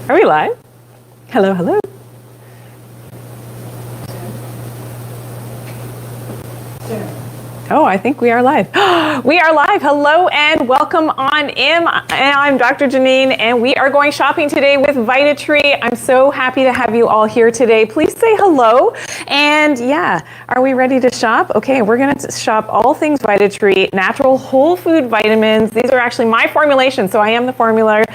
Are we live? Hello, hello. Oh, I think we are live. We are live. Hello and welcome on in. I'm Dr. Janine and we are going shopping today with Vitatree. I'm so happy to have you all here today. Please say hello. And yeah, are we ready to shop? Okay, we're going to shop all things Vitatree, natural whole food vitamins. These are actually my formulations, so I am the formulator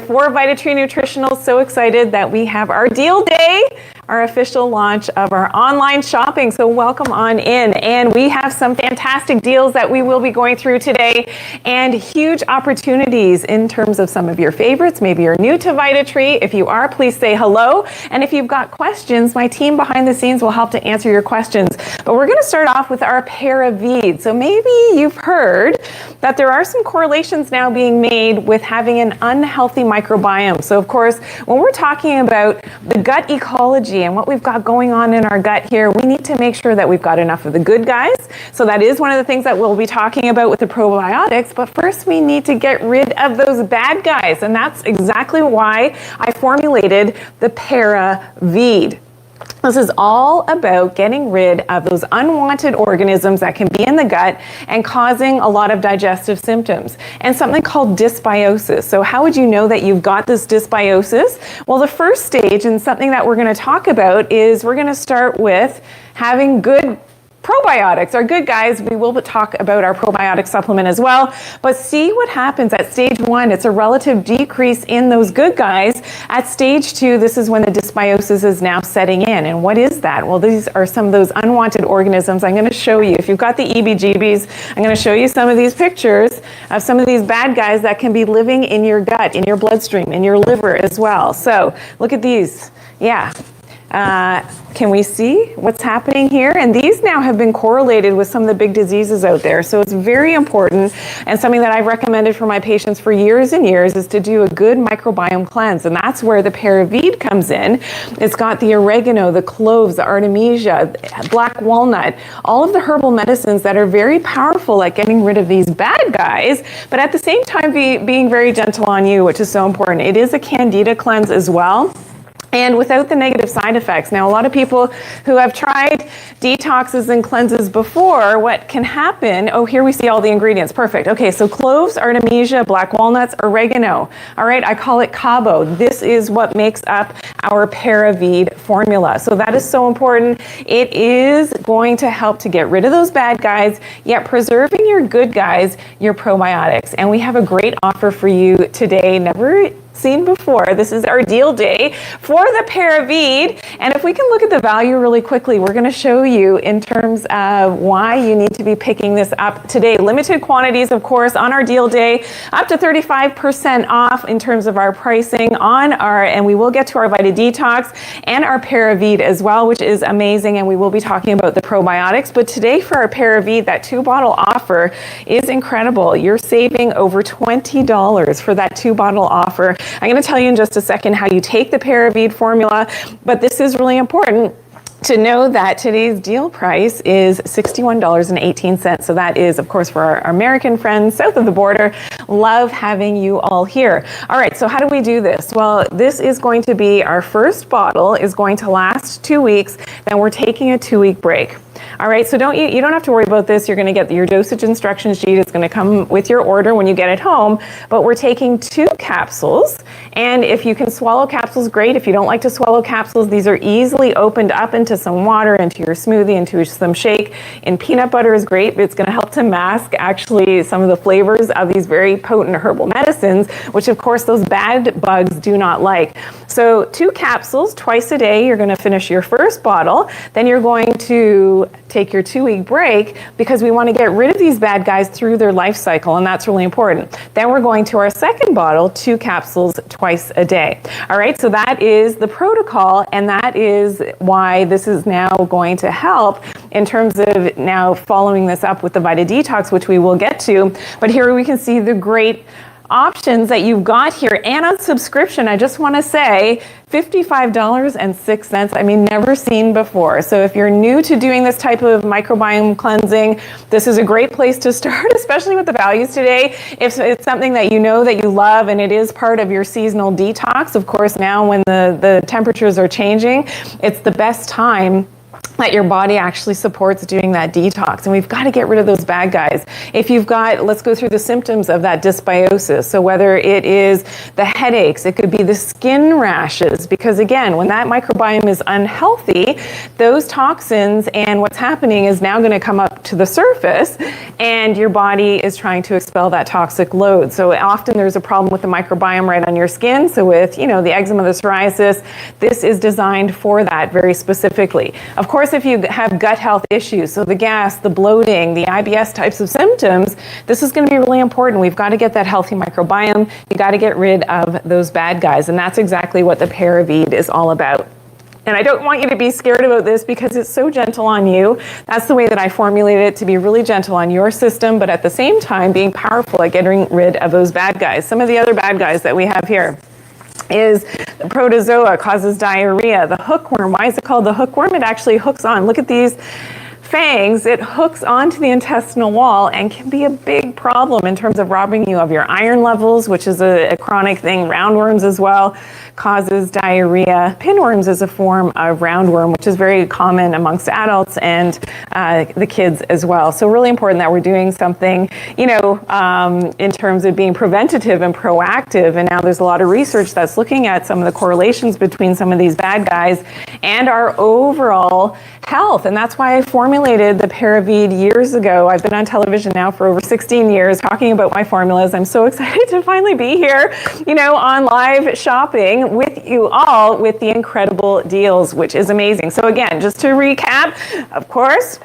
for Vitatree Nutritional. So excited that we have our DealDay, our official launch of our online shopping. So welcome on in. And we have some fantastic deals that we will be going through today and huge opportunities in terms of some of your favorites. Maybe you're new to Vitatree. If you are, please say hello. And if you've got questions, my team behind the scenes will help to answer your questions. But we're going to start off with our Paravid. So maybe you've heard that there are some correlations now being made with having an unhealthy microbiome. So of course, when we're talking about the gut ecology and what we've got going on in our gut here, we need to make sure that we've got enough of the good guys. So that is one of the things that we'll be talking about with the probiotics. But first we need to get rid of those bad guys. And that's exactly why I formulated the Paravid. This is all about getting rid of those unwanted organisms that can be in the gut and causing a lot of digestive symptoms and something called dysbiosis. So how would you know that you've got this dysbiosis? Well, the first stage and something that we're going to talk about is we're going to start with having good probiotics are good guys. We will talk about our probiotic supplement as well, but see what happens at stage 1. It's a relative decrease in those good guys. At stage 2, this is when the dysbiosis is now setting in. And what is that? Well, these are some of those unwanted organisms. I'm going to show you. If you've got the EBGBs, I'm going to show you some of these pictures of some of these bad guys that can be living in your gut, in your bloodstream, in your liver as well. So look at these. Yeah. Can we see what's happening here? And these now have been correlated with some of the big diseases out there. So it's very important, and something that I've recommended for my patients for years and years is to do a good microbiome cleanse. And that's where the Paravid comes in. It's got the oregano, the cloves, the artemisia, black walnut, all of the herbal medicines that are very powerful at getting rid of these bad guys, but at the same time being very gentle on you, which is so important. It is a candida cleanse as well, and without the negative side effects. Now, a lot of people who have tried detoxes and cleanses before, what can happen, oh, here we see all the ingredients, perfect. Okay, so cloves, artemisia, black walnuts, oregano. All right, I call it Cabo. This is what makes up our Paravid formula. So that is so important. It is going to help to get rid of those bad guys, yet preserving your good guys, your probiotics. And we have a great offer for you today. Never seen before. This is our DealDay for the Paravid. And if we can look at the value really quickly, we're going to show you in terms of why you need to be picking this up today. Limited quantities, of course, on our DealDay, up to 35% off in terms of our pricing on our, and we will get to our Vita Detox and our Paravid as well, which is amazing. And we will be talking about the probiotics. But today for our Paravid, that 2-bottle offer is incredible. You're saving over $20 for that 2-bottle offer. I'm going to tell you in just a second how you take the Paravid formula, but this is really important to know that today's deal price is $61.18. So that is, of course, for our American friends south of the border. Love having you all here. All right, so how do we do this? Well, this is going to be our first bottle is going to last 2 weeks. Then we're taking a 2-week break. All right, so you don't have to worry about this. You're going to get your dosage instruction sheet. It's going to come with your order when you get it home. But we're taking 2 capsules. And if you can swallow capsules, great. If you don't like to swallow capsules, these are easily opened up into some water, into your smoothie, into some shake. And peanut butter is great. It's going to help to mask actually some of the flavors of these very potent herbal medicines, which of course those bad bugs do not like. So 2 capsules twice a day. You're going to finish your first bottle. Then you're going to take your 2-week break because we want to get rid of these bad guys through their life cycle, and that's really important. Then we're going to our second bottle, 2 capsules twice a day. All right, so that is the protocol, and that is why this is now going to help in terms of now following this up with the Vita Detox, which we will get to. But here we can see the great options that you've got here, and on subscription, I just want to say $55.06. I mean, never seen before. So if you're new to doing this type of microbiome cleansing, this is a great place to start, especially with the values today. If it's something that you know that you love and it is part of your seasonal detox, of course, now when the temperatures are changing, it's the best time that your body actually supports doing that detox. And we've got to get rid of those bad guys. If you've got, let's go through the symptoms of that dysbiosis. So whether it is the headaches, it could be the skin rashes, because again, when that microbiome is unhealthy, those toxins and what's happening is now going to come up to the surface, and your body is trying to expel that toxic load. So often there's a problem with the microbiome right on your skin. So with, the eczema, the psoriasis, this is designed for that very specifically. Of course, if you have gut health issues, so the gas, the bloating, the IBS types of symptoms, this is going to be really important. We've got to get that healthy microbiome. You got to get rid of those bad guys. And that's exactly what the Paravide is all about. And I don't want you to be scared about this because it's so gentle on you. That's the way that I formulated it, to be really gentle on your system, but at the same time being powerful at getting rid of those bad guys. Some of the other bad guys that we have here is the protozoa, causes diarrhea. The hookworm, why is it called the hookworm? It actually hooks on. Look at these fangs. It hooks onto the intestinal wall and can be a big problem in terms of robbing you of your iron levels, which is a chronic thing. Roundworms as well causes diarrhea. Pinworms is a form of roundworm, which is very common amongst adults and the kids as well. So really important that we're doing something, in terms of being preventative and proactive. And now there's a lot of research that's looking at some of the correlations between some of these bad guys and our overall health. And that's why I formulated the Paravide years ago. I've been on television now for over 16 years talking about my formulas. I'm so excited to finally be here, on live shopping with you all with the incredible deals, which is amazing. So again, just to recap, of course,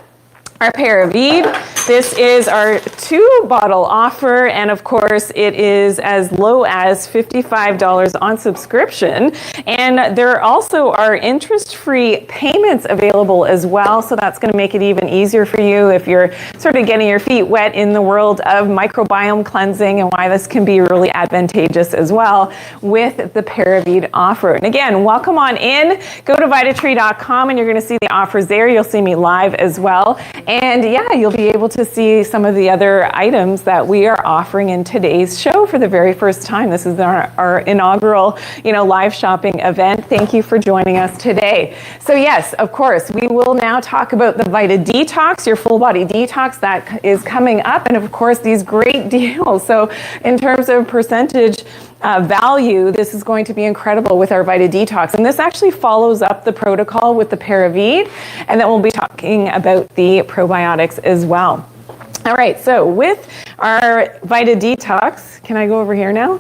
our Paravide. This is our 2-bottle offer, and of course it is as low as $55 on subscription. And there also are interest-free payments available as well, so that's going to make it even easier for you if you're sort of getting your feet wet in the world of microbiome cleansing, and why this can be really advantageous as well with the Paravide offer. And again, welcome on in. Go to Vitatree.com and you're going to see the offers there. You'll see me live as well. And yeah, you'll be able to see some of the other items that we are offering in today's show for the very first time. This is our inaugural, live shopping event. Thank you for joining us today. So yes, of course, we will now talk about the Vita Detox, your full body detox that is coming up. And of course, these great deals. So in terms of percentage value, this is going to be incredible with our Vita Detox. And this actually follows up the protocol with the Paravide, and then we'll be talking about the probiotics as well. All right, so with our Vita Detox, can I go over here now?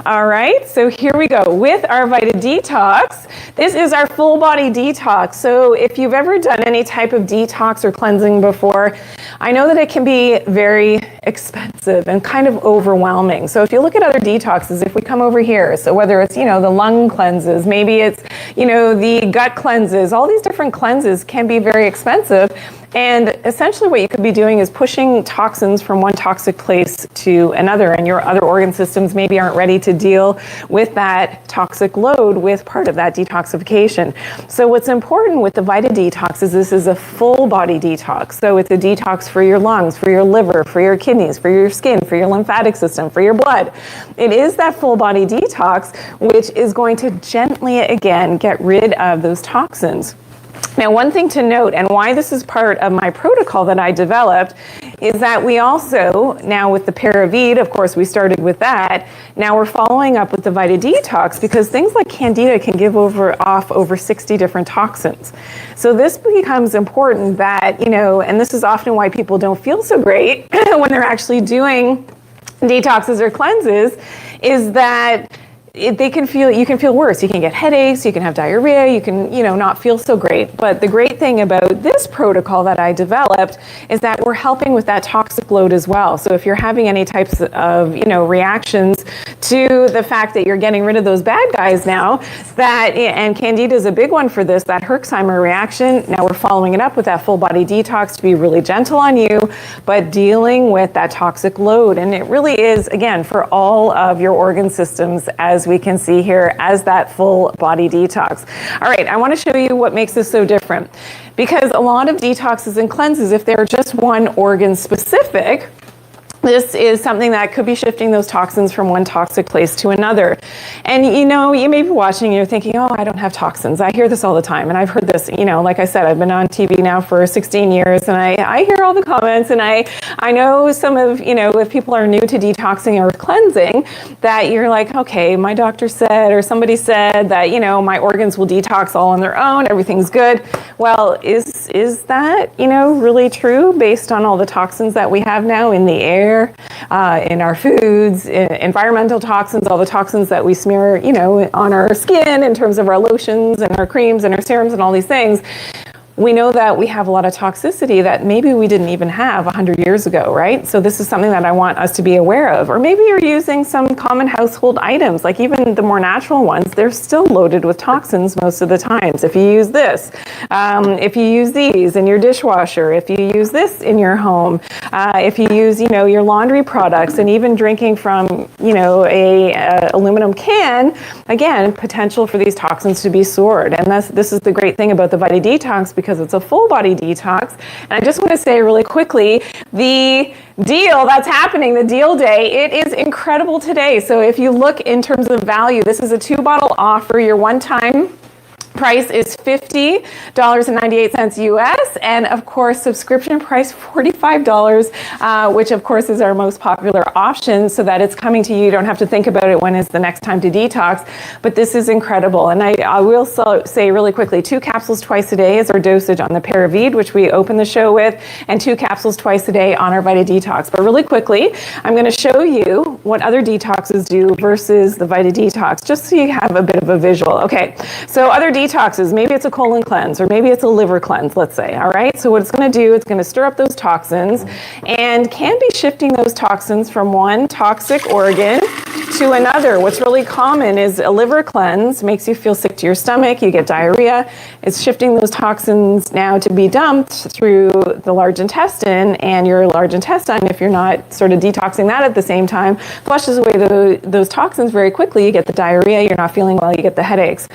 All right, so here we go. With our Vita Detox, this is our full body detox. So if you've ever done any type of detox or cleansing before, I know that it can be very expensive and kind of overwhelming. So if you look at other detoxes, if we come over here, so whether it's, the lung cleanses, maybe it's, the gut cleanses, all these different cleanses can be very expensive. And essentially what you could be doing is pushing toxins from one toxic place to another, and your other organ systems maybe aren't ready to deal with that toxic load with part of that detoxification. So what's important with the Vita Detox is this is a full body detox. So it's a detox for your lungs, for your liver, for your kidneys, for your skin, for your lymphatic system, for your blood. It is that full body detox which is going to gently, again, get rid of those toxins. Now, one thing to note, and why this is part of my protocol that I developed, is that we also, now with the Paravide, of course we started with that, now we're following up with the Vita Detox, because things like Candida can give off over 60 different toxins. So this becomes important that, and this is often why people don't feel so great when they're actually doing detoxes or cleanses, is that you can feel worse. You can get headaches, you can have diarrhea, you can, not feel so great. But the great thing about this protocol that I developed is that we're helping with that toxic load as well. So if you're having any types of, reactions to the fact that you're getting rid of those bad guys now, and Candida is a big one for this, that Herxheimer reaction. Now we're following it up with that full body detox to be really gentle on you, but dealing with that toxic load. And it really is, again, for all of your organ systems, as we can see here, as that full body detox. All right, I want to show you what makes this so different, because a lot of detoxes and cleanses, if they're just one organ specific, this is something that could be shifting those toxins from one toxic place to another. And you may be watching and you're thinking, oh, I don't have toxins. I hear this all the time. And I've heard this, like I said, I've been on TV now for 16 years and I hear all the comments, and I know some of, if people are new to detoxing or cleansing, that you're like, okay, my doctor said, or somebody said that, my organs will detox all on their own. Everything's good. Well, is that, really true based on all the toxins that we have now in the air? In our foods, environmental toxins, all the toxins that we smear, on our skin in terms of our lotions and our creams and our serums and all these things. We know that we have a lot of toxicity that maybe we didn't even have 100 years ago, right? So this is something that I want us to be aware of. Or maybe you're using some common household items, like even the more natural ones, they're still loaded with toxins most of the times. If you use this, if you use these in your dishwasher, if you use this in your home, if you use, your laundry products, and even drinking from, a aluminum can, again, potential for these toxins to be stored. And this is the great thing about the Vita Detox, because it's a full body detox. And I just want to say really quickly, the deal that's happening, the DealDay, it is incredible today. So if you look in terms of value, this is a 2-bottle offer. Your one-time price is $50.98 US, and of course subscription price $45, which of course is our most popular option, so that it's coming to you. You don't have to think about it when is the next time to detox, but this is incredible. And I will say really quickly, 2 capsules twice a day is our dosage on the Paravide, which we open the show with, and 2 capsules twice a day on our Vita Detox. But really quickly, I'm going to show you what other detoxes do versus the Vita Detox, just so you have a bit of a visual. Okay, so other detoxes, maybe it's a colon cleanse, or maybe it's a liver cleanse, let's say, all right? So what it's gonna do, it's gonna stir up those toxins, and can be shifting those toxins from one toxic organ to another. What's really common is a liver cleanse makes you feel sick to your stomach, you get diarrhea. It's shifting those toxins now to be dumped through the large intestine, and your large intestine, if you're not sort of detoxing that at the same time, flushes away those toxins very quickly. You get the diarrhea, you're not feeling well, you get the headaches.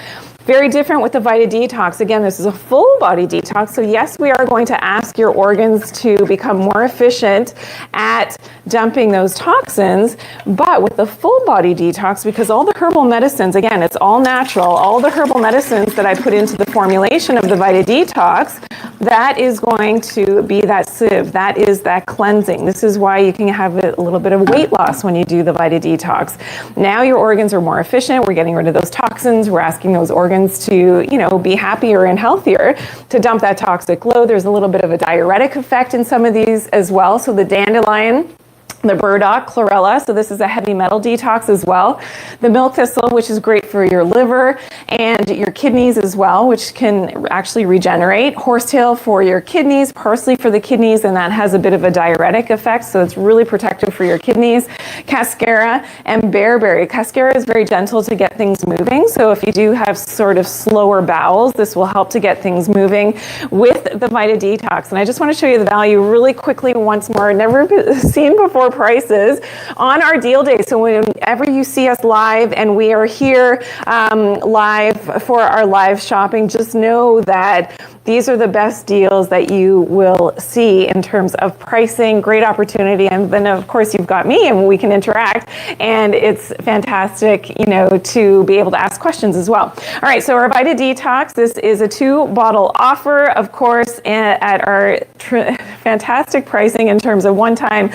Very different with the Vita Detox. Again, this is a full body detox. So yes, we are going to ask your organs to become more efficient at dumping those toxins, but with the full body detox, because all the herbal medicines, again, it's all natural, all the herbal medicines that I put into the formulation of the Vita Detox, that is going to be that sieve, that is that cleansing. This is why you can have a little bit of weight loss when you do the Vita Detox. Now your organs are more efficient, we're getting rid of those toxins, we're asking those organs to, be happier and healthier to dump that toxic load. There's a little bit of a diuretic effect in some of these as well. So the dandelion, the burdock, chlorella, so this is a heavy metal detox as well. The milk thistle, which is great for your liver and your kidneys as well, which can actually regenerate. Horsetail for your kidneys, parsley for the kidneys, and that has a bit of a diuretic effect, so it's really protective for your kidneys. Cascara and bearberry. Cascara is very gentle to get things moving, so if you do have sort of slower bowels, this will help to get things moving with the Vita Detox. And I just want to show you the value really quickly once more. Never seen before prices on our DealDay. So whenever you see us live and we are here live for our live shopping, just know that these are the best deals that you will see in terms of pricing, great opportunity, and then of course you've got me and we can interact, and it's fantastic, to be able to ask questions as well. All right, so our Vita Detox, this is a 2-bottle offer, of course, at our fantastic pricing in terms of one-time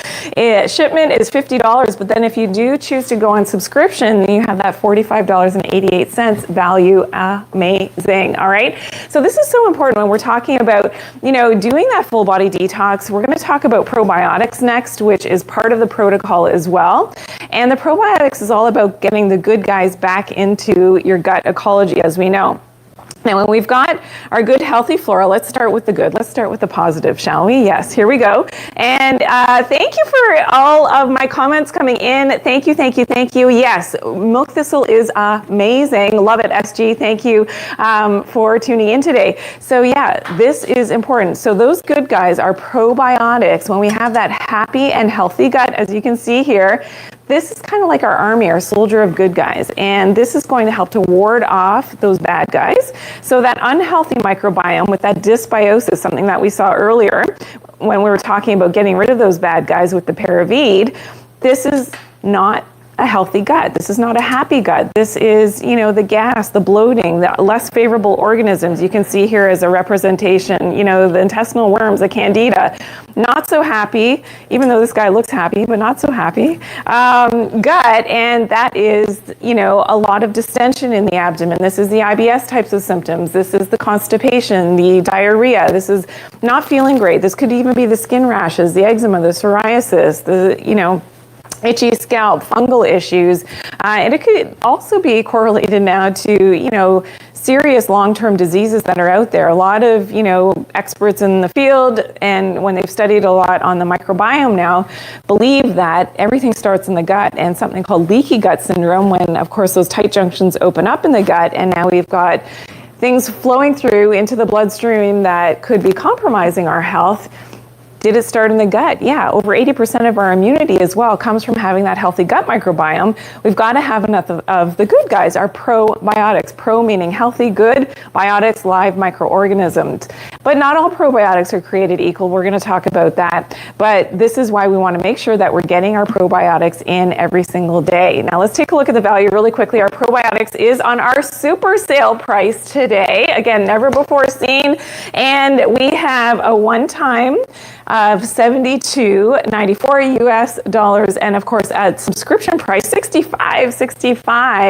shipment is $50, but then if you do choose to go on subscription, you have that $45.88 value. Amazing. All right, so this is so important when we're talking about, doing that full body detox. We're going to talk about probiotics next, which is part of the protocol as well. And the probiotics is all about getting the good guys back into your gut ecology, as we know. Now, when we've got our good, healthy flora, let's start with the good. Let's start with the positive, shall we? Yes, here we go. And thank you for all of my comments coming in. Thank you, thank you, thank you. Yes, milk thistle is amazing. Love it, SG. Thank you for tuning in today. So yeah, this is important. So those good guys are probiotics. When we have that happy and healthy gut, as you can see here, this is kind of like our army, our soldier of good guys. And this is going to help to ward off those bad guys. So that unhealthy microbiome with that dysbiosis, something that we saw earlier when we were talking about getting rid of those bad guys with the paravide, this is not a healthy gut. This is not a happy gut. This is, the gas, the bloating, the less favorable organisms. You can see here as a representation, the intestinal worms, the candida. Not so happy, even though this guy looks happy, but not so happy. Gut, and that is, a lot of distension in the abdomen. This is the IBS types of symptoms. This is the constipation, the diarrhea. This is not feeling great. This could even be the skin rashes, the eczema, the psoriasis, the, itchy scalp, fungal issues. And it could also be correlated now to, serious long-term diseases that are out there. A lot of, experts in the field, and when they've studied a lot on the microbiome now, believe that everything starts in the gut, and something called leaky gut syndrome, when, of course, those tight junctions open up in the gut, and now we've got things flowing through into the bloodstream that could be compromising our health. Did it start in the gut? Yeah, over 80% of our immunity as well comes from having that healthy gut microbiome. We've got to have enough of the good guys, our probiotics. Pro meaning healthy, good, biotics, live microorganisms. But not all probiotics are created equal. We're going to talk about that. But this is why we want to make sure that we're getting our probiotics in every single day. Now let's take a look at the value really quickly. Our probiotics is on our super sale price today. Again, never before seen. And we have a one-time of $72.94 US dollars, and of course at subscription price $65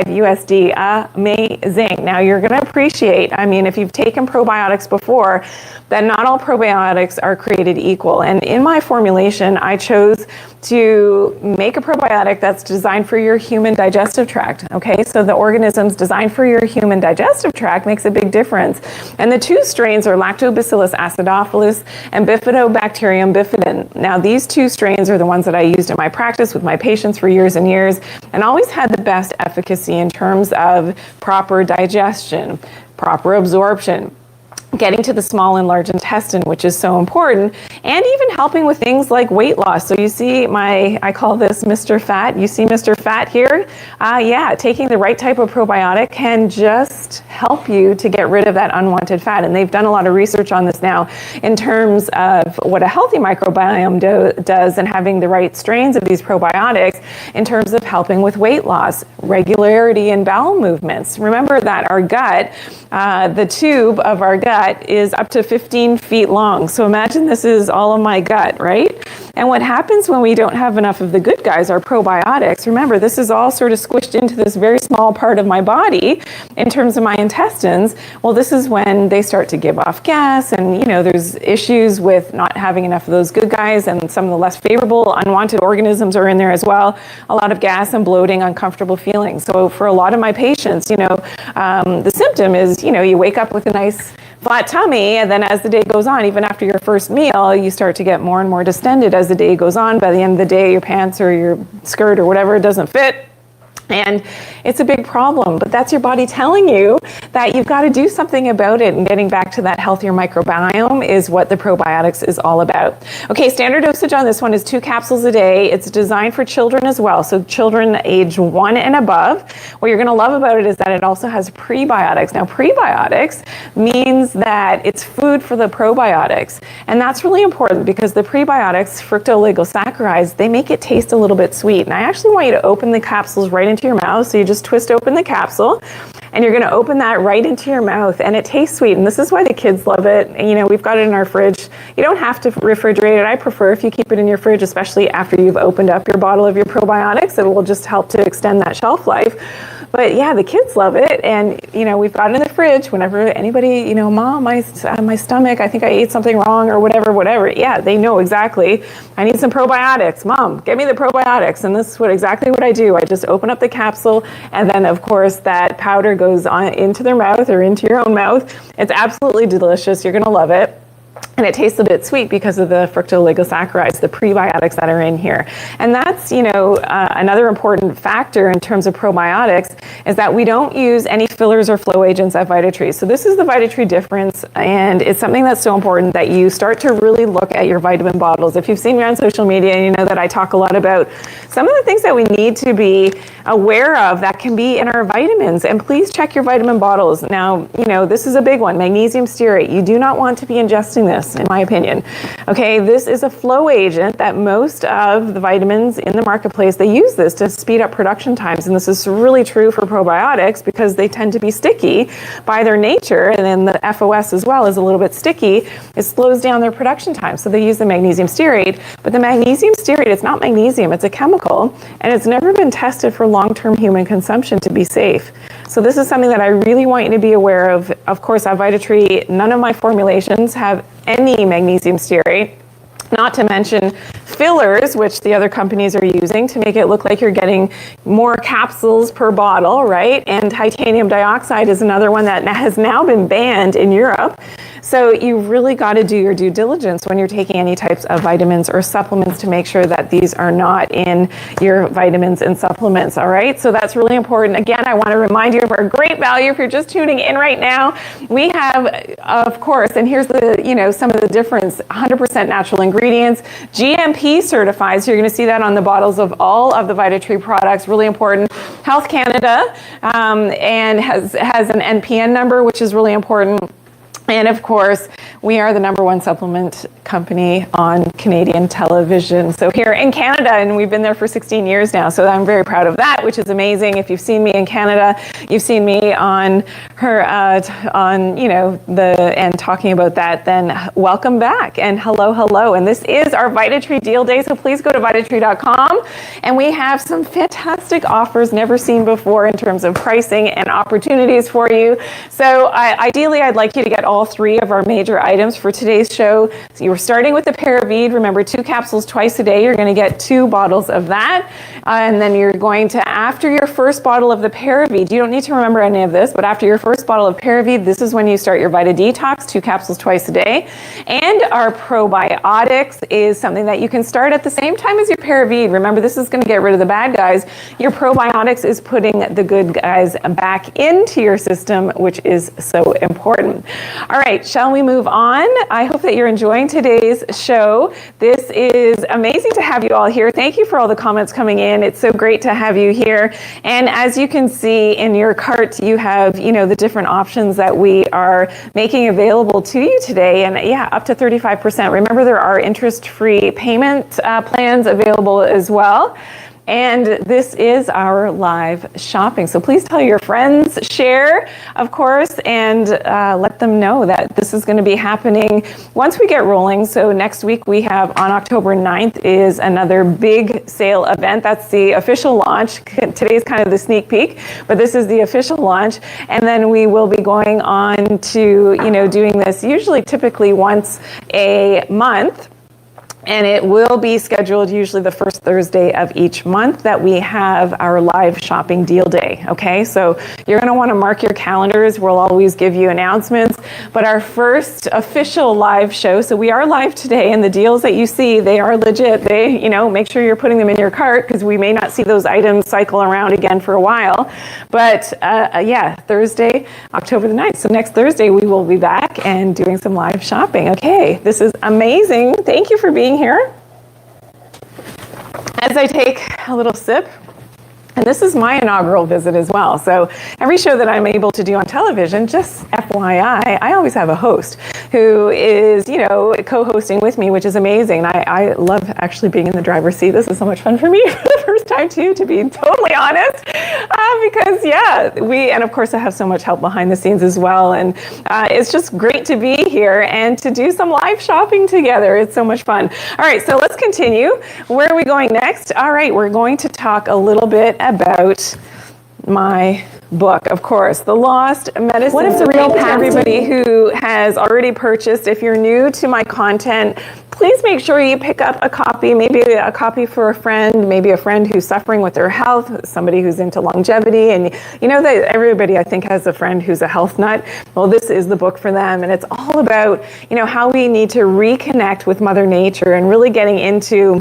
USD. Amazing. Now you're going to appreciate, if you've taken probiotics before, that not all probiotics are created equal. And in my formulation, I chose to make a probiotic that's designed for your human digestive tract. Okay, so the organisms designed for your human digestive tract makes a big difference. And the two strains are Lactobacillus acidophilus and Bifidobacterium bifidin. Now these two strains are the ones that I used in my practice with my patients for years and years, and always had the best efficacy in terms of proper digestion, proper absorption, getting to the small and large intestine, which is so important, and even helping with things like weight loss. So you see I call this Mr. Fat. You see Mr. Fat here? Yeah, taking the right type of probiotic can just help you to get rid of that unwanted fat. And they've done a lot of research on this now in terms of what a healthy microbiome does, and having the right strains of these probiotics in terms of helping with weight loss, regularity in bowel movements. Remember that our gut, the tube of our gut, is up to 15 feet long. So imagine this is all of my gut, right? And what happens when we don't have enough of the good guys, our probiotics, remember this is all sort of squished into this very small part of my body in terms of my intestines. Well, this is when they start to give off gas, and there's issues with not having enough of those good guys, and some of the less favorable unwanted organisms are in there as well. A lot of gas and bloating, uncomfortable feelings. So for a lot of my patients, the symptom is, you wake up with a nice flat tummy, and then as the day goes on, even after your first meal, you start to get more and more distended as the day goes on. By the end of the day, your pants or your skirt or whatever doesn't fit. And it's a big problem, but that's your body telling you that you've got to do something about it, and getting back to that healthier microbiome is what the probiotics is all about. Okay, standard dosage on this one is 2 capsules a day. It's designed for children as well, so children age 1 and above. What you're going to love about it is that it also has prebiotics. Now, prebiotics means that it's food for the probiotics, and that's really important because the prebiotics, fructooligosaccharides, they make it taste a little bit sweet. And I actually want you to open the capsules right into your mouth. So you just twist open the capsule, and you're going to open that right into your mouth, and it tastes sweet. And this is why the kids love it. And, we've got it in our fridge. You don't have to refrigerate it. I prefer if you keep it in your fridge, especially after you've opened up your bottle of your probiotics. It will just help to extend that shelf life. But yeah, the kids love it. And, we've got it in the fridge whenever anybody, Mom, my stomach, I think I ate something wrong or whatever. Yeah, they know exactly. I need some probiotics. Mom, get me the probiotics. And this is exactly what I do. I just open up the capsule, and then of course that powder goes on into their mouth or into your own mouth. It's absolutely delicious. You're going to love it. And it tastes a bit sweet because of the fructooligosaccharides, the prebiotics that are in here. And that's, another important factor in terms of probiotics is that we don't use any fillers or flow agents at Vitatree. So this is the Vitatree difference, and it's something that's so important that you start to really look at your vitamin bottles. If you've seen me on social media, you know that I talk a lot about some of the things that we need to be aware of that can be in our vitamins. And please check your vitamin bottles. Now, this is a big one, magnesium stearate. You do not want to be ingesting this, in my opinion. Okay, this is a flow agent that most of the vitamins in the marketplace, they use this to speed up production times. And this is really true for probiotics because they tend to be sticky by their nature. And then the FOS as well is a little bit sticky. It slows down their production time. So they use the magnesium stearate, but the magnesium stearate, it's not magnesium, it's a chemical, and it's never been tested for long-term human consumption to be safe. So this is something that I really want you to be aware of. Of course, at Vitatree, none of my formulations have any magnesium stearate, not to mention fillers, which the other companies are using to make it look like you're getting more capsules per bottle, right? And titanium dioxide is another one that has now been banned in Europe. So you really got to do your due diligence when you're taking any types of vitamins or supplements to make sure that these are not in your vitamins and supplements, all right? So that's really important. Again, I want to remind you of our great value if you're just tuning in right now. We have, of course, and here's the, some of the difference, 100% natural ingredients, GMP certified, so you're going to see that on the bottles of all of the Vitatree products, really important. Health Canada, and has an NPN number, which is really important. And of course, we are the #1 supplement company on Canadian television. So here in Canada, and we've been there for 16 years now. So I'm very proud of that, which is amazing. If you've seen me in Canada, you've seen me on and talking about that, then welcome back and hello. And this is our Vitatree Deal Day. So please go to Vitatree.com, and we have some fantastic offers never seen before in terms of pricing and opportunities for you. So ideally, I'd like you to get all 3 of our major items for today's show. So you were starting with the Paravide. Remember, 2 capsules twice a day. You're going to get 2 bottles of that. And then you're going to, after your first bottle of the Paravide, you don't need to remember any of this, but after your first bottle of Paravide, this is when you start your Vita Detox, 2 capsules twice a day. And our probiotics is something that you can start at the same time as your Paravide. Remember, this is going to get rid of the bad guys. Your probiotics is putting the good guys back into your system, which is so important. All right, shall we move on? I hope that you're enjoying today's show. This is amazing to have you all here. Thank you for all the comments coming in. It's so great to have you here. And as you can see in your cart, you have, the different options that we are making available to you today. And yeah, up to 35%. Remember, there are interest-free payment plans available as well. And this is our live shopping. So please tell your friends, share, of course, and let them know that this is going to be happening once we get rolling. So next week we have, on October 9th, is another big sale event. That's the official launch. Today's kind of the sneak peek, but this is the official launch. And then we will be going on to, doing this typically once a month. And it will be scheduled usually the first Thursday of each month that we have our live shopping deal day, okay? So you're gonna wanna mark your calendars. We'll always give you announcements. But our first official live show, so we are live today, and the deals that you see, they are legit. They, make sure you're putting them in your cart because we may not see those items cycle around again for a while. But Thursday, October the 9th. So next Thursday, we will be back and doing some live shopping. Okay, this is amazing. Thank you for being here. As I take a little sip, and this is my inaugural visit as well. So every show that I'm able to do on television, just FYI, I always have a host who is, co-hosting with me, which is amazing. I love actually being in the driver's seat. This is so much fun for me for the first time too, to be totally honest. Because and of course I have so much help behind the scenes as well. And it's just great to be here and to do some live shopping together. It's so much fun. All right, so let's continue. Where are we going next? All right, we're going to talk a little bit about my book, of course, The Lost Medicine. What if the real to everybody who has already purchased. If you're new to my content, please make sure you pick up a copy, maybe a copy for a friend, maybe a friend who's suffering with their health, somebody who's into longevity. And you know that everybody, I think, has a friend who's a health nut. Well, this is the book for them. And it's all about, how we need to reconnect with Mother Nature and really getting into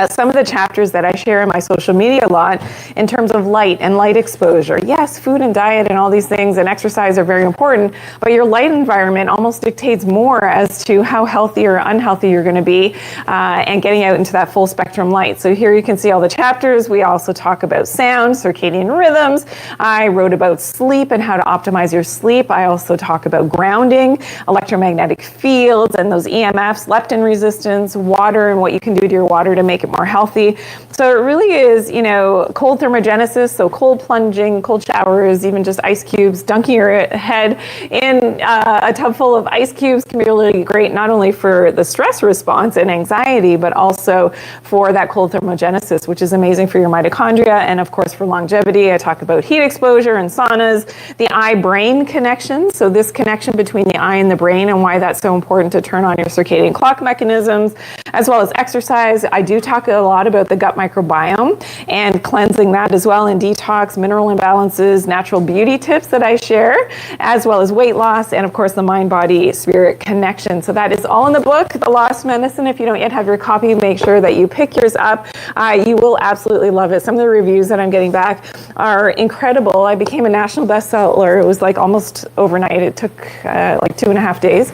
some of the chapters that I share in my social media a lot in terms of light and light exposure. Yes, food and diet and all these things and exercise are very important, but your light environment almost dictates more as to how healthy or unhealthy you're going to be and getting out into that full spectrum light. So here you can see all the chapters. We also talk about sound, circadian rhythms. I wrote about sleep and how to optimize your sleep. I also talk about grounding, electromagnetic fields and those EMFs, leptin resistance, water and what you can do to your water to make it more healthy. So it really is, cold thermogenesis, so cold plunging, cold showers, even just ice cubes, dunking your head in a tub full of ice cubes can be really great, not only for the stress response and anxiety, but also for that cold thermogenesis, which is amazing for your mitochondria and of course for longevity. I talk about heat exposure and saunas, the eye-brain connection, so this connection between the eye and the brain and why that's so important to turn on your circadian clock mechanisms, as well as exercise. I do talk a lot about the gut microbiome and cleansing that as well, and detox, mineral imbalances, natural beauty tips that I share, as well as weight loss, and of course the mind, body, spirit connection. So that is all in the book, The Lost Medicine. If you don't yet have your copy, make sure that you pick yours up. You will absolutely love it. Some of the reviews that I'm getting back are incredible. I became a national bestseller. It was like almost overnight. It took like 2.5 days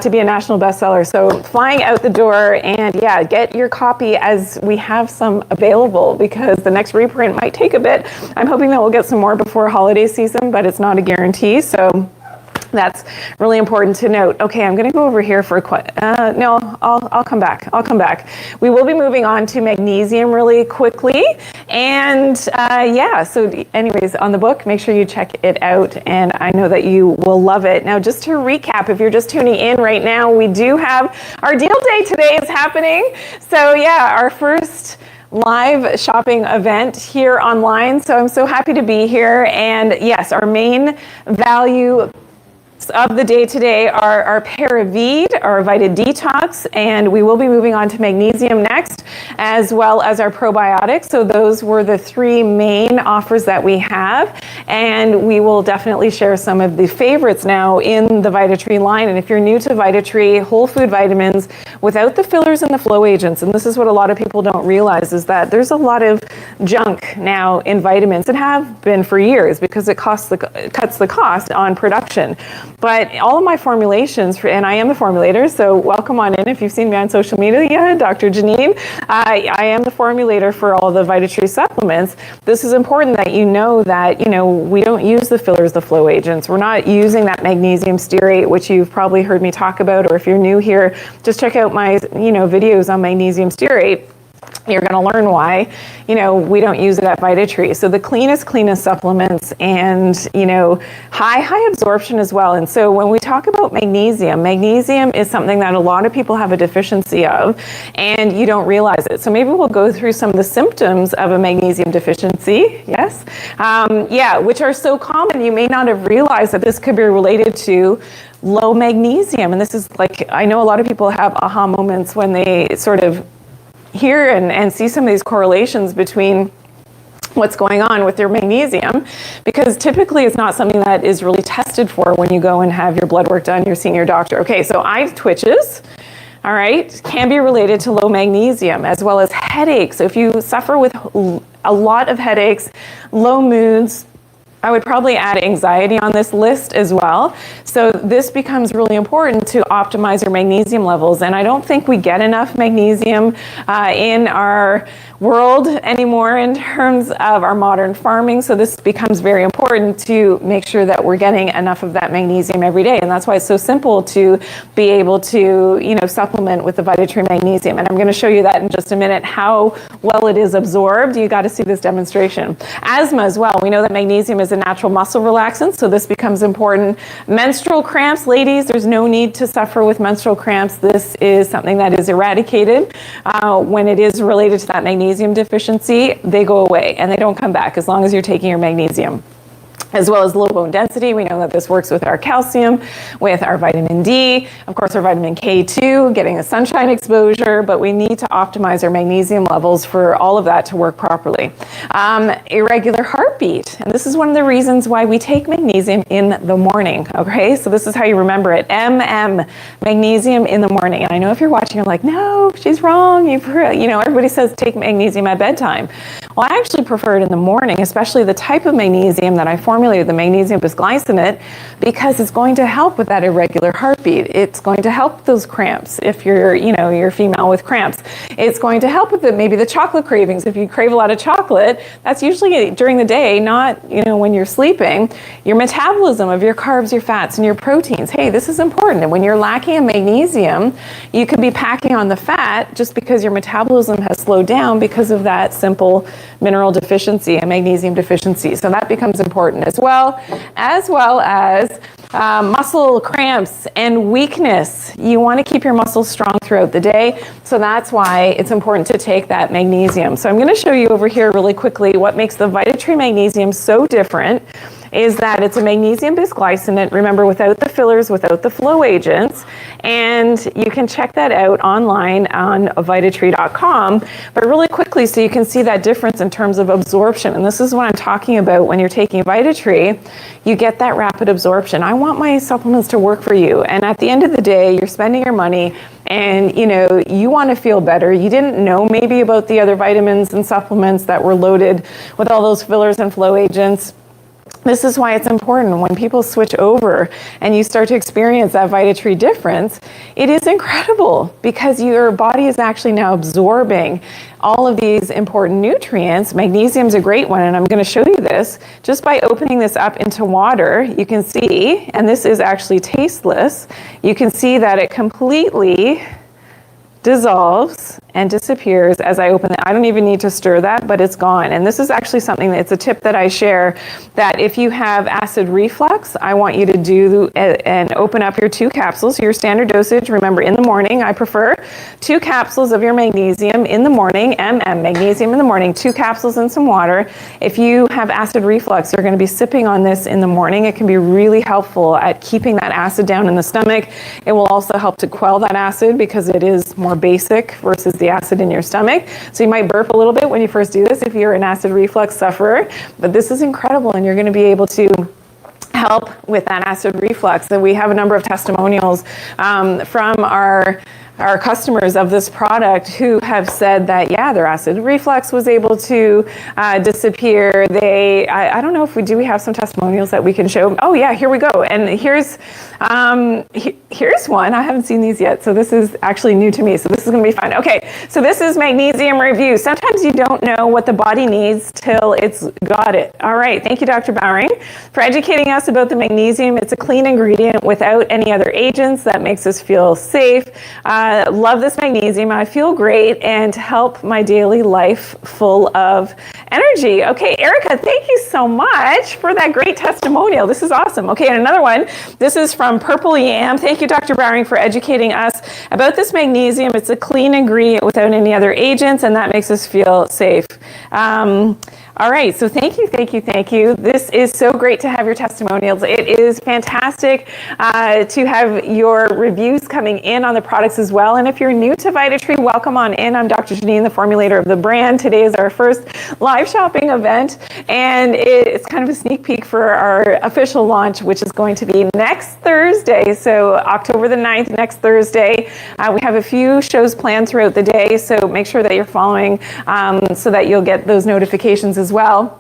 to be a national bestseller. So flying out the door, and yeah, get your copy as we have some available because the next reprint might take a bit. I'm hoping that we'll get some more before holiday season, but it's not a guarantee. So that's really important to note. Okay, I'm going to go over here for a no, I'll come back. I'll come back. We will be moving on to magnesium really quickly. And yeah, so anyways, on the book, make sure you check it out. And I know that you will love it. Now, just to recap, if you're just tuning in right now, we do have our deal day today is happening. So yeah, our first live shopping event here online. So I'm so happy to be here. And yes, our main value of the day today are our Paravide, our Vita Detox, and we will be moving on to magnesium next, as well as our probiotics. So those were the three main offers that we have, and we will definitely share some of the favorites now in the Vitatree line. And if you're new to Vitatree, whole food vitamins without the fillers and the flow agents, and this is what a lot of people don't realize, is that there's a lot of junk now in vitamins and have been for years because it cuts the cost on production. But all of my formulations, and I am a formulator, so welcome on in if you've seen me on social media, Dr. Janine. I am the formulator for all the Vitatree supplements. This is important that you know that, we don't use the fillers, the flow agents. We're not using that magnesium stearate, which you've probably heard me talk about, or if you're new here, just check out my, videos on magnesium stearate. You're going to learn why, we don't use it at Vitatree. So the cleanest supplements and, high absorption as well. And so when we talk about magnesium is something that a lot of people have a deficiency of and you don't realize it. So maybe we'll go through some of the symptoms of a magnesium deficiency. Yes. Which are so common. You may not have realized that this could be related to low magnesium. And this is like, I know a lot of people have aha moments when they sort of hear and see some of these correlations between what's going on with their magnesium, because typically it's not something that is really tested for when you go and have your blood work done, you're seeing your doctor. Okay, so eye twitches, all right, can be related to low magnesium, as well as headaches. So if you suffer with a lot of headaches, low moods, I would probably add anxiety on this list as well. So this becomes really important to optimize your magnesium levels. And I don't think we get enough magnesium in our world anymore in terms of our modern farming. So this becomes very important to make sure that we're getting enough of that magnesium every day. And that's why it's so simple to be able to, supplement with the Vitatree magnesium. And I'm going to show you that in just a minute, how well it is absorbed. You got to see this demonstration. Asthma as well. We know that magnesium is a natural muscle relaxant, so this becomes important. Menstrual cramps, ladies, there's no need to suffer with menstrual cramps. This is something that is eradicated when it is related to that magnesium deficiency. They go away and they don't come back as long as you're taking your magnesium. As well as low bone density. We know that this works with our calcium, with our vitamin D, of course our vitamin K2, getting a sunshine exposure, but we need to optimize our magnesium levels for all of that to work properly. Irregular heartbeat, and this is one of the reasons why we take magnesium in the morning, okay? So this is how you remember it, magnesium in the morning. And I know if you're watching, you're like, no, she's wrong. Everybody says take magnesium at bedtime. Well, I actually prefer it in the morning, especially the type of magnesium that I formulated, the magnesium bisglycinate, because it's going to help with that irregular heartbeat. It's going to help those cramps if you're female with cramps. It's going to help with maybe the chocolate cravings. If you crave a lot of chocolate, that's usually during the day, not when you're sleeping. Your metabolism of your carbs, your fats, and your proteins. Hey, this is important. And when you're lacking in magnesium, you could be packing on the fat just because your metabolism has slowed down because of that simple mineral deficiency and magnesium deficiency. So that becomes important as well as muscle cramps and weakness. You want to keep your muscles strong throughout the day. So that's why it's important to take that magnesium. So I'm going to show you over here really quickly what makes the Vitatree magnesium so different is that it's a magnesium bisglycinate, remember, without the fillers, without the flow agents, and you can check that out online on Vitatree.com. But really quickly, so you can see that difference in terms of absorption, and this is what I'm talking about when you're taking Vitatree, you get that rapid absorption. I want my supplements to work for you, and at the end of the day, you're spending your money, and you want to feel better. You didn't know maybe about the other vitamins and supplements that were loaded with all those fillers and flow agents. This is why it's important when people switch over and you start to experience that Vitatree difference. It is incredible because your body is actually now absorbing all of these important nutrients. Magnesium is a great one, and I'm going to show you this just by opening this up into water. You can see, and this is actually tasteless, you can see that it completely dissolves and disappears as I open it. I don't even need to stir that, but it's gone. And this is actually something it's a tip that I share, that if you have acid reflux, I want you to do and open up your 2 capsules, your standard dosage. Remember, in the morning, I prefer 2 capsules of your magnesium in the morning, magnesium in the morning, 2 capsules in some water. If you have acid reflux, you're going to be sipping on this in the morning. It can be really helpful at keeping that acid down in the stomach. It will also help to quell that acid because it is more basic versus the acid in your stomach. So you might burp a little bit when you first do this if you're an acid reflux sufferer, but this is incredible, and you're going to be able to help with that acid reflux. And we have a number of testimonials from our customers of this product who have said that, yeah, their acid reflux was able to disappear. I don't know if we have some testimonials that we can show. Oh yeah, here we go. And here's one. I haven't seen these yet, so this is actually new to me, so this is going to be fun. Okay, so this is magnesium review. Sometimes you don't know what the body needs till it's got it. All right, thank you, Dr. Bowring, for educating us about the magnesium. It's a clean ingredient without any other agents that makes us feel safe. Love this magnesium. I feel great and help my daily life full of energy. Okay, Erica, thank you so much for that great testimonial. This is awesome. Okay, and another one. This is from Purple Yam. Thank you, Dr. Bowring, for educating us about this magnesium. It's a clean ingredient without any other agents, and that makes us feel safe. All right, so thank you. This is so great to have your testimonials. It is fantastic to have your reviews coming in on the products as well. And if you're new to Vitatree, welcome on in. I'm Dr. Janine, the formulator of the brand. Today is our first live shopping event, and it's kind of a sneak peek for our official launch, which is going to be next Thursday. So October the 9th, next Thursday. We have a few shows planned throughout the day, so make sure that you're following so that you'll get those notifications as well.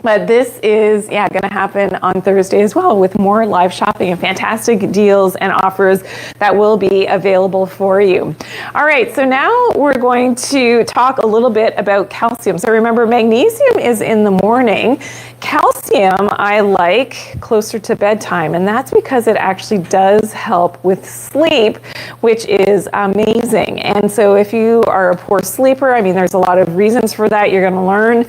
But this is, going to happen on Thursday as well with more live shopping and fantastic deals and offers that will be available for you. All right, so now we're going to talk a little bit about calcium. So remember, magnesium is in the morning. Calcium I like closer to bedtime, and that's because it actually does help with sleep, which is amazing. And so if you are a poor sleeper, there's a lot of reasons for that. You're going to learn,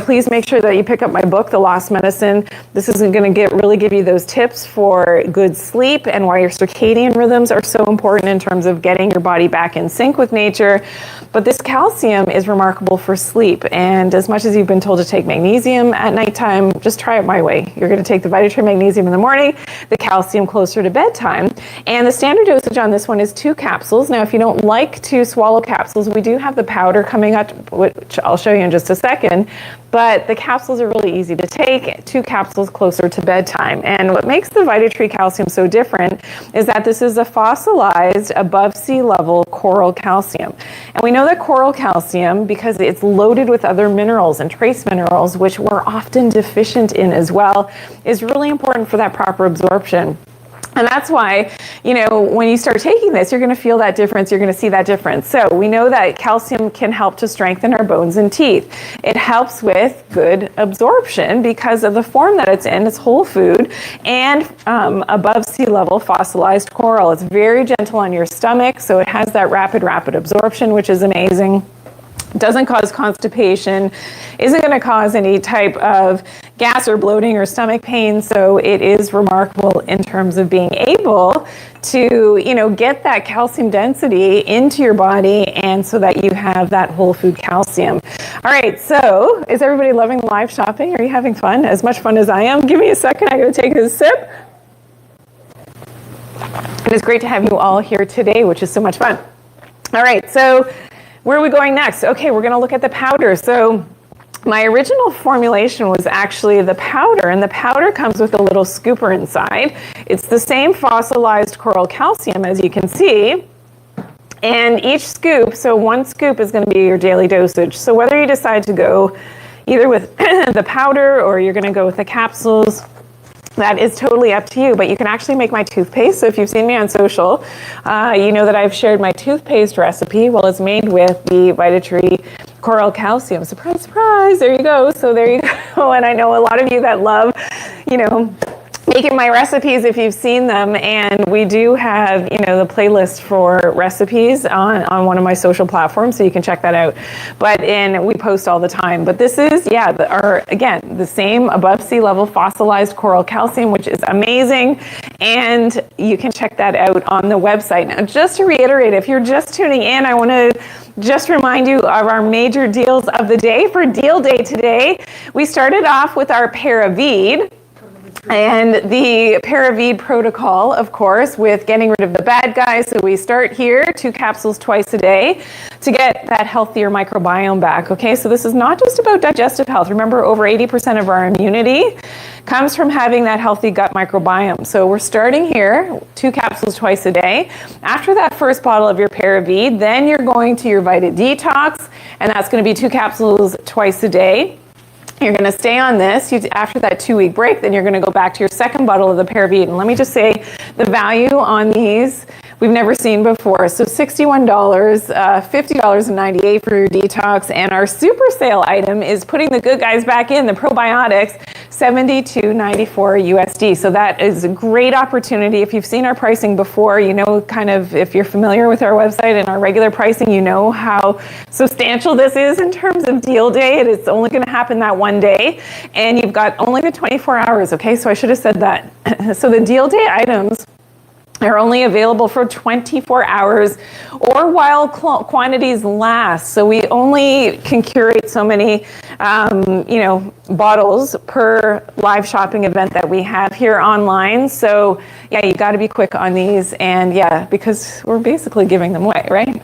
please make sure that you pick up up my book, The Lost Medicine. This is going to really give you those tips for good sleep and why your circadian rhythms are so important in terms of getting your body back in sync with nature. But this calcium is remarkable for sleep. And as much as you've been told to take magnesium at nighttime, just try it my way. You're going to take the Vitatree magnesium in the morning, the calcium closer to bedtime. And the standard dosage on this one is 2 capsules. Now, if you don't like to swallow capsules, we do have the powder coming up, which I'll show you in just a second. But the capsules are really easy to take, 2 capsules closer to bedtime. And what makes the Vitatree calcium so different is that this is a fossilized above sea level coral calcium. And we know that coral calcium, because it's loaded with other minerals and trace minerals, which we're often deficient in as well, is really important for that proper absorption. And that's why, when you start taking this, you're going to feel that difference. You're going to see that difference. So we know that calcium can help to strengthen our bones and teeth. It helps with good absorption because of the form that it's in. It's whole food and above sea level fossilized coral. It's very gentle on your stomach, so it has that rapid absorption, which is amazing. Doesn't cause constipation, isn't going to cause any type of gas or bloating or stomach pain. So it is remarkable in terms of being able to, get that calcium density into your body, and so that you have that whole food calcium. All right, so is everybody loving live shopping? Are you having fun? As much fun as I am? Give me a second, I'm going to take a sip. And it's great to have you all here today, which is so much fun. All right, so where are we going next? Okay, we're going to look at the powder. So my original formulation was actually the powder, and the powder comes with a little scooper inside. It's the same fossilized coral calcium, as you can see. And each scoop, so 1 scoop is going to be your daily dosage. So whether you decide to go either with the powder or you're going to go with the capsules, that is totally up to you, but you can actually make my toothpaste. So if you've seen me on social, you know that I've shared my toothpaste recipe. Well, it's made with the Vitatree coral calcium. Surprise, surprise, there you go. So there you go. And I know a lot of you that love, making my recipes if you've seen them, and we do have the playlist for recipes on one of my social platforms, so you can check that out. But we post all the time. But this is the same above sea level fossilized coral calcium, which is amazing, and you can check that out on the website. Now, just to reiterate, if you're just tuning in, I want to just remind you of our major deals of the day. For Deal Day today, we started off with our Paravide. And the Paravide protocol, of course, with getting rid of the bad guys. So we start here, 2 capsules twice a day to get that healthier microbiome back. Okay, so this is not just about digestive health. Remember, over 80% of our immunity comes from having that healthy gut microbiome. So we're starting here, 2 capsules twice a day. After that first bottle of your Paravide, then you're going to your Vita Detox, and that's going to be 2 capsules twice a day. You're going to stay on this. After that 2-week break, then you're going to go back to your second bottle of the Paravide. And let me just say, the value on these we've never seen before. So $61, $50.98 for your detox. And our super sale item is putting the good guys back in, the probiotics, $72.94 USD. So that is a great opportunity. If you've seen our pricing before, if you're familiar with our website and our regular pricing, you know how substantial this is in terms of deal day. It's only going to happen that one day, and you've got only the 24 hours. Okay, so I should have said that. So the deal day items are only available for 24 hours or while quantities last. So we only can curate so many, bottles per live shopping event that we have here online. So yeah, you got to be quick on these, and because we're basically giving them away, right?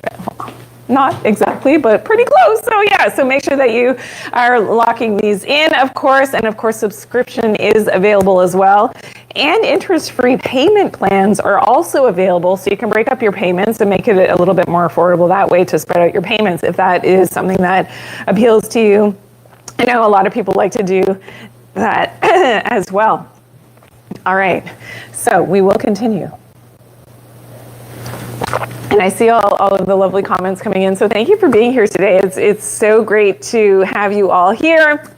Not exactly, but pretty close. So make sure that you are locking these in, of course. And of course, subscription is available as well. And interest-free payment plans are also available. So you can break up your payments and make it a little bit more affordable that way to spread out your payments if that is something that appeals to you. I know a lot of people like to do that as well. All right, so we will continue. And I see all of the lovely comments coming in. So thank you for being here today. It's so great to have you all here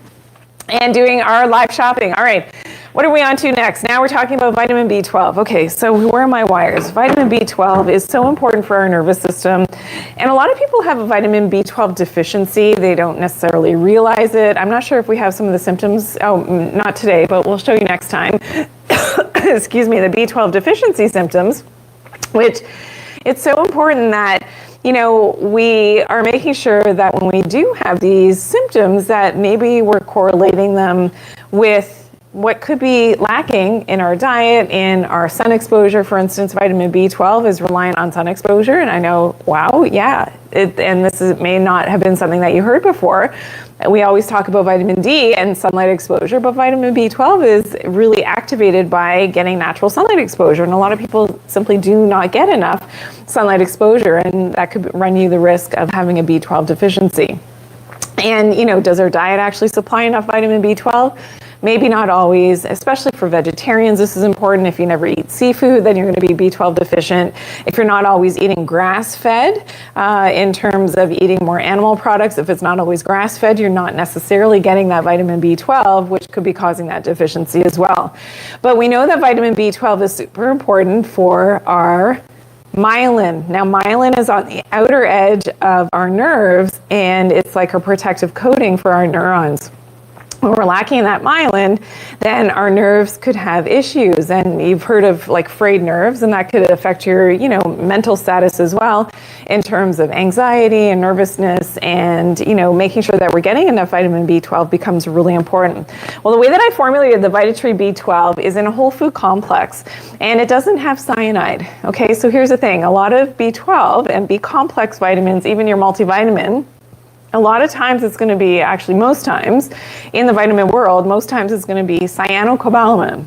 and doing our live shopping. All right, What are we on to next? Now we're talking about vitamin B12. Okay, so where are my wires? Vitamin B12 is so important for our nervous system. And a lot of people have a vitamin B12 deficiency. They don't necessarily realize it. I'm not sure if we have some of the symptoms. Oh, not today, but we'll show you next time. Excuse me, the B12 deficiency symptoms, which it's so important that we are making sure that when we do have these symptoms that maybe we're correlating them with what could be lacking in our diet, in our sun exposure. For instance, vitamin B12 is reliant on sun exposure. And I know, wow, yeah. And this may not have been something that you heard before. We always talk about vitamin D and sunlight exposure, but vitamin B12 is really activated by getting natural sunlight exposure. And a lot of people simply do not get enough sunlight exposure, and that could run you the risk of having a B12 deficiency. And, does our diet actually supply enough vitamin B12? Maybe not always, especially for vegetarians. This is important. If you never eat seafood, then you're going to be B12 deficient. If you're not always eating grass-fed, in terms of eating more animal products, if it's not always grass-fed, you're not necessarily getting that vitamin B12, which could be causing that deficiency as well. But we know that vitamin B12 is super important for our myelin. Now, myelin is on the outer edge of our nerves, and it's like a protective coating for our neurons. When we're lacking that myelin, then our nerves could have issues. And you've heard of like frayed nerves, and that could affect your, mental status as well in terms of anxiety and nervousness, and, making sure that we're getting enough vitamin B12 becomes really important. Well, the way that I formulated the Vitatree B12 is in a whole food complex, and it doesn't have cyanide. Okay, so here's the thing. A lot of B12 and B complex vitamins, even your multivitamin, a lot of times it's going to be, actually most times in the vitamin world, most times it's going to be cyanocobalamin.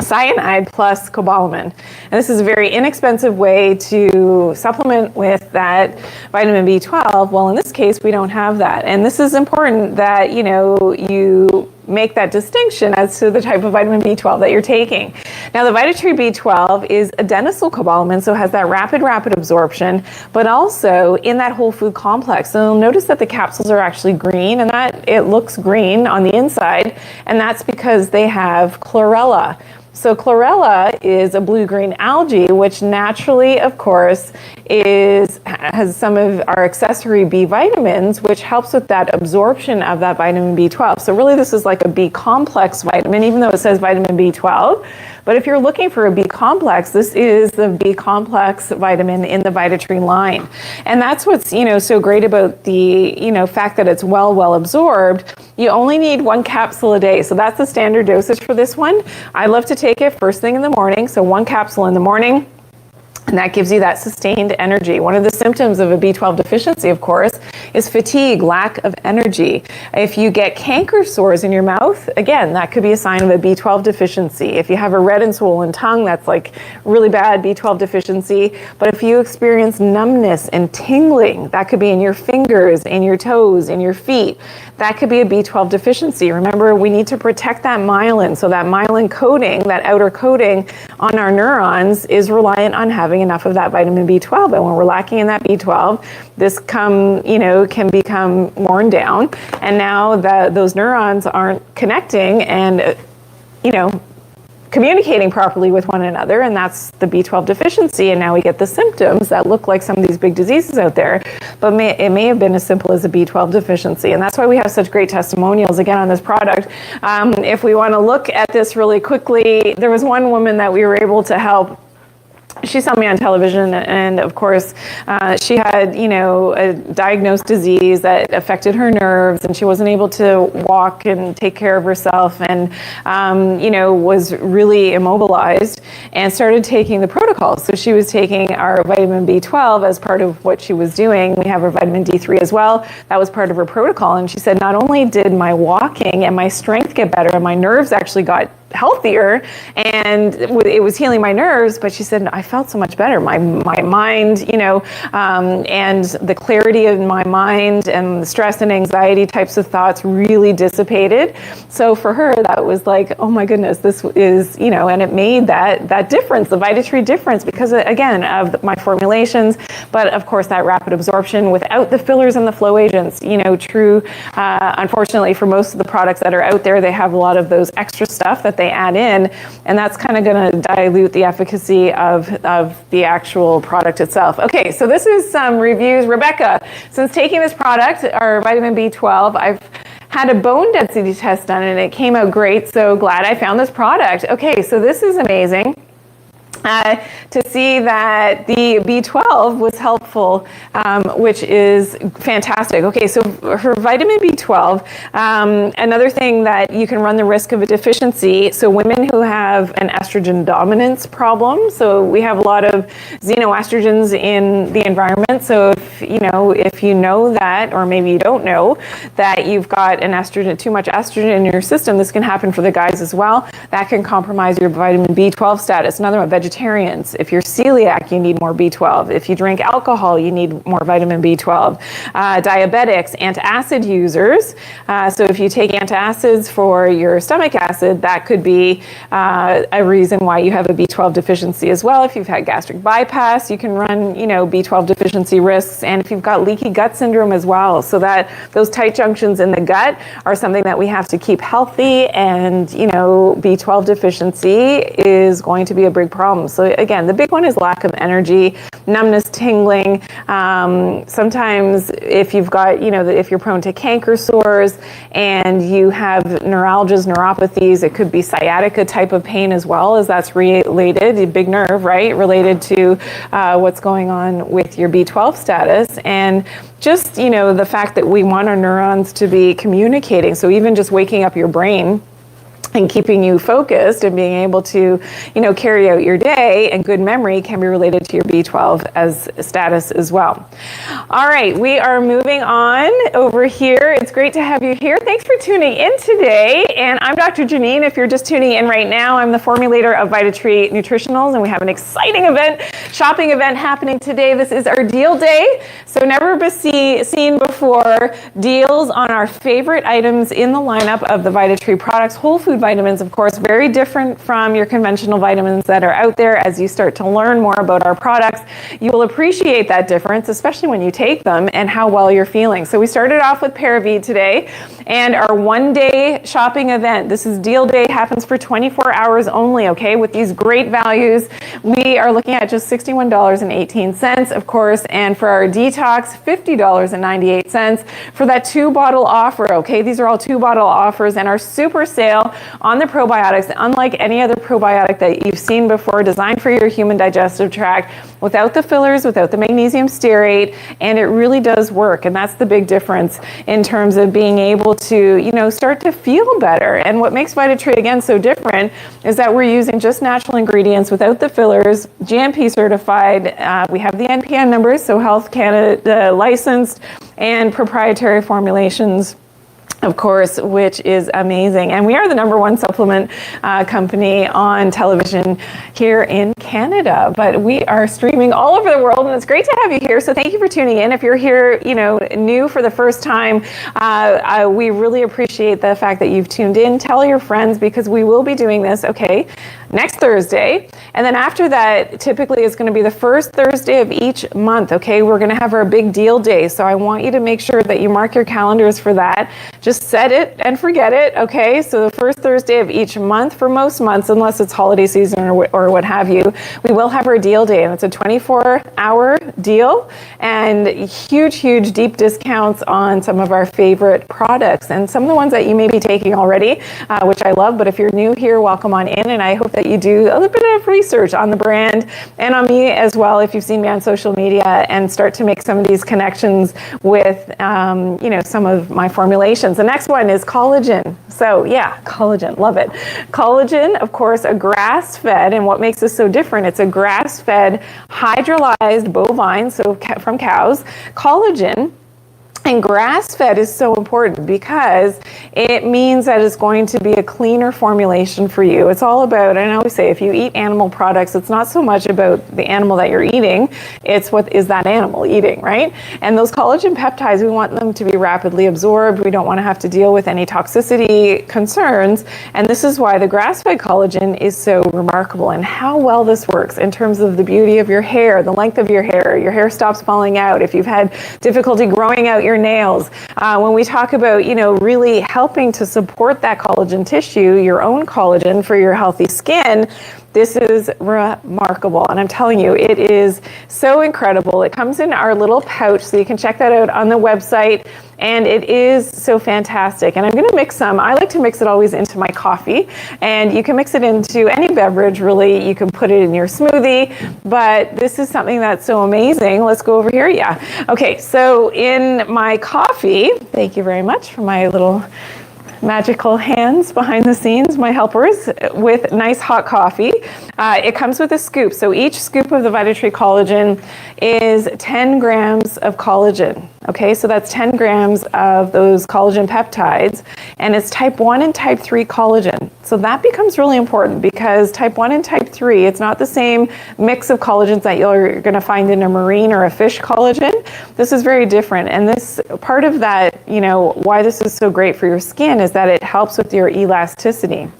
Cyanide plus cobalamin. And this is a very inexpensive way to supplement with that vitamin B12. Well, in this case, we don't have that. And this is important that, you make that distinction as to the type of vitamin B12 that you're taking. Now, the Vitatree B12 is adenosylcobalamin, so it has that rapid absorption, but also in that whole food complex. So you'll notice that the capsules are actually green, and that it looks green on the inside, and that's because they have chlorella. So chlorella is a blue-green algae, which naturally, of course, has some of our accessory B vitamins, which helps with that absorption of that vitamin B12. So really, this is like a B complex vitamin, even though it says vitamin B12. But if you're looking for a B complex, this is the B complex vitamin in the Vitatree line. And that's what's, so great about the, fact that it's well absorbed. You only need 1 capsule a day. So that's the standard dosage for this one. I love to take it first thing in the morning. So 1 capsule in the morning. And that gives you that sustained energy. One of the symptoms of a B12 deficiency, of course, is fatigue, lack of energy. If you get canker sores in your mouth, again, that could be a sign of a B12 deficiency. If you have a red and swollen tongue, that's like really bad B12 deficiency. But if you experience numbness and tingling, that could be in your fingers, in your toes, in your feet, that could be a B12 deficiency. Remember, we need to protect that myelin. So that myelin coating, that outer coating on our neurons is reliant on having enough of that vitamin B12. And when we're lacking in that B12, this can become worn down. And now that those neurons aren't connecting and, communicating properly with one another, and that's the B12 deficiency. And now we get the symptoms that look like some of these big diseases out there, but it may have been as simple as a B12 deficiency. And that's why we have such great testimonials again on this product. If we want to look at this really quickly, there was one woman that we were able to help. She saw me on television, and of course, she had, a diagnosed disease that affected her nerves, and she wasn't able to walk and take care of herself, and, was really immobilized and started taking the protocols. So she was taking our vitamin B12 as part of what she was doing. We have our vitamin D3 as well. That was part of her protocol. And she said, not only did my walking and my strength get better, and my nerves actually got healthier, and it was healing my nerves, but she said, I felt so much better. My mind, and the clarity of my mind and the stress and anxiety types of thoughts really dissipated. So for her, that was like, oh my goodness, this is, and it made that difference, the Vitatree difference, because again, of my formulations, but of course that rapid absorption without the fillers and the flow agents, unfortunately for most of the products that are out there, they have a lot of those extra stuff that they add in, and that's kind of going to dilute the efficacy of the actual product itself. Okay, so this is some reviews. Rebecca, since taking this product, our vitamin B12, I've had a bone density test done and it came out great, so glad I found this product. Okay, so this is amazing. To see that the B12 was helpful, which is fantastic. Okay, so for vitamin B12, another thing that you can run the risk of a deficiency, so women who have an estrogen dominance problem, so we have a lot of xenoestrogens in the environment, so if you know that, or maybe you don't know, that you've got too much estrogen in your system, this can happen for the guys as well. That can compromise your vitamin B12 status. Another one, vegetarians. If you're celiac, you need more B12. If you drink alcohol, you need more vitamin B12. Diabetics, antacid users. So if you take antacids for your stomach acid, that could be a reason why you have a B12 deficiency as well. If you've had gastric bypass, you can run, B12 deficiency risks. And if you've got leaky gut syndrome as well, so that those tight junctions in the gut are something that we have to keep healthy, and B12 deficiency is going to be a big problem. So again, the big one is lack of energy, numbness, tingling. Sometimes if you've got, if you're prone to canker sores and you have neuralgias, neuropathies, it could be sciatica type of pain as well, as that's related, the big nerve, right, related to what's going on with your B12 status. And just, the fact that we want our neurons to be communicating. So even just waking up your brain and keeping you focused and being able to, carry out your day, and good memory can be related to your B12 as status as well. All right, we are moving on over here. It's great to have you here. Thanks for tuning in today. And I'm Dr. Janine. If you're just tuning in right now, I'm the formulator of Vitatree Nutritionals, and we have an exciting shopping event happening today. This is our deal day. So never seen before deals on our favorite items in the lineup of the Vitatree products. Whole food vitamins, of course, very different from your conventional vitamins that are out there. As you start to learn more about our products, you will appreciate that difference, especially when you take them, and how well you're feeling. So we started off with Paravid today, and our one-day shopping event. This is Deal Day, happens for 24 hours only, okay, with these great values. We are looking at just $61.18, of course, and for our detox, $50.98 for that 2-bottle offer, okay? These are all 2-bottle offers, and our super sale on the probiotics, unlike any other probiotic that you've seen before, designed for your human digestive tract, without the fillers, without the magnesium stearate, and it really does work. And that's the big difference in terms of being able to, start to feel better. And what makes Vitatree, again, so different is that we're using just natural ingredients without the fillers, GMP certified. We have the NPN numbers, so Health Canada licensed, and proprietary formulations, of course, which is amazing. And we are the #1 supplement company on television here in Canada, but we are streaming all over the world, and it's great to have you here. So thank you for tuning in. If you're here, new for the first time, we really appreciate the fact that you've tuned in. Tell your friends, because we will be doing this, next Thursday. And then after that, typically it's going to be the first Thursday of each month, okay? We're going to have our big deal day. So I want you to make sure that you mark your calendars for that. Just set it and forget it, okay? So the first Thursday of each month, for most months, unless it's holiday season or what have you, we will have our deal day. And it's a 24-hour deal, and huge, deep discounts on some of our favorite products. And some of the ones that you may be taking already, which I love. But if you're new here, welcome on in. And I hope that you do a little bit of research on the brand and on me as well, if you've seen me on social media, and start to make some of these connections with, some of my formulations. The next one is collagen. So yeah, collagen, love it. Collagen, of course, a grass-fed, and what makes this so different, it's a grass-fed, hydrolyzed bovine, so from cows, collagen. And grass-fed is so important because it means that it's going to be a cleaner formulation for you. It's all about, and I always say, if you eat animal products, it's not so much about the animal that you're eating, it's what is that animal eating, right? And those collagen peptides, we want them to be rapidly absorbed. We don't want to have to deal with any toxicity concerns. And this is why the grass-fed collagen is so remarkable, and how well this works in terms of the beauty of your hair, the length of your hair stops falling out. If you've had difficulty growing out your your nails. When we talk about, really helping to support that collagen tissue, your own collagen for your healthy skin, this is remarkable. And I'm telling you, it is so incredible. It comes in our little pouch, so you can check that out on the website. And it is so fantastic. And I'm going to mix some. I like to mix it always into my coffee. And you can mix it into any beverage, really. You can put it in your smoothie. But this is something that's so amazing. Let's go over here. Yeah. Okay, so in my coffee, thank you very much for my little magical hands behind the scenes, my helpers, with nice hot coffee. It comes with a scoop. So each scoop of the Vitatree collagen is 10 grams of collagen. Okay, so that's 10 grams of those collagen peptides, and it's type 1 and type 3 collagen. So that becomes really important because type 1 and type 3, it's not the same mix of collagens that you're going to find in a marine or a fish collagen. This is very different. And this part of that, why this is so great for your skin is that it helps with your elasticity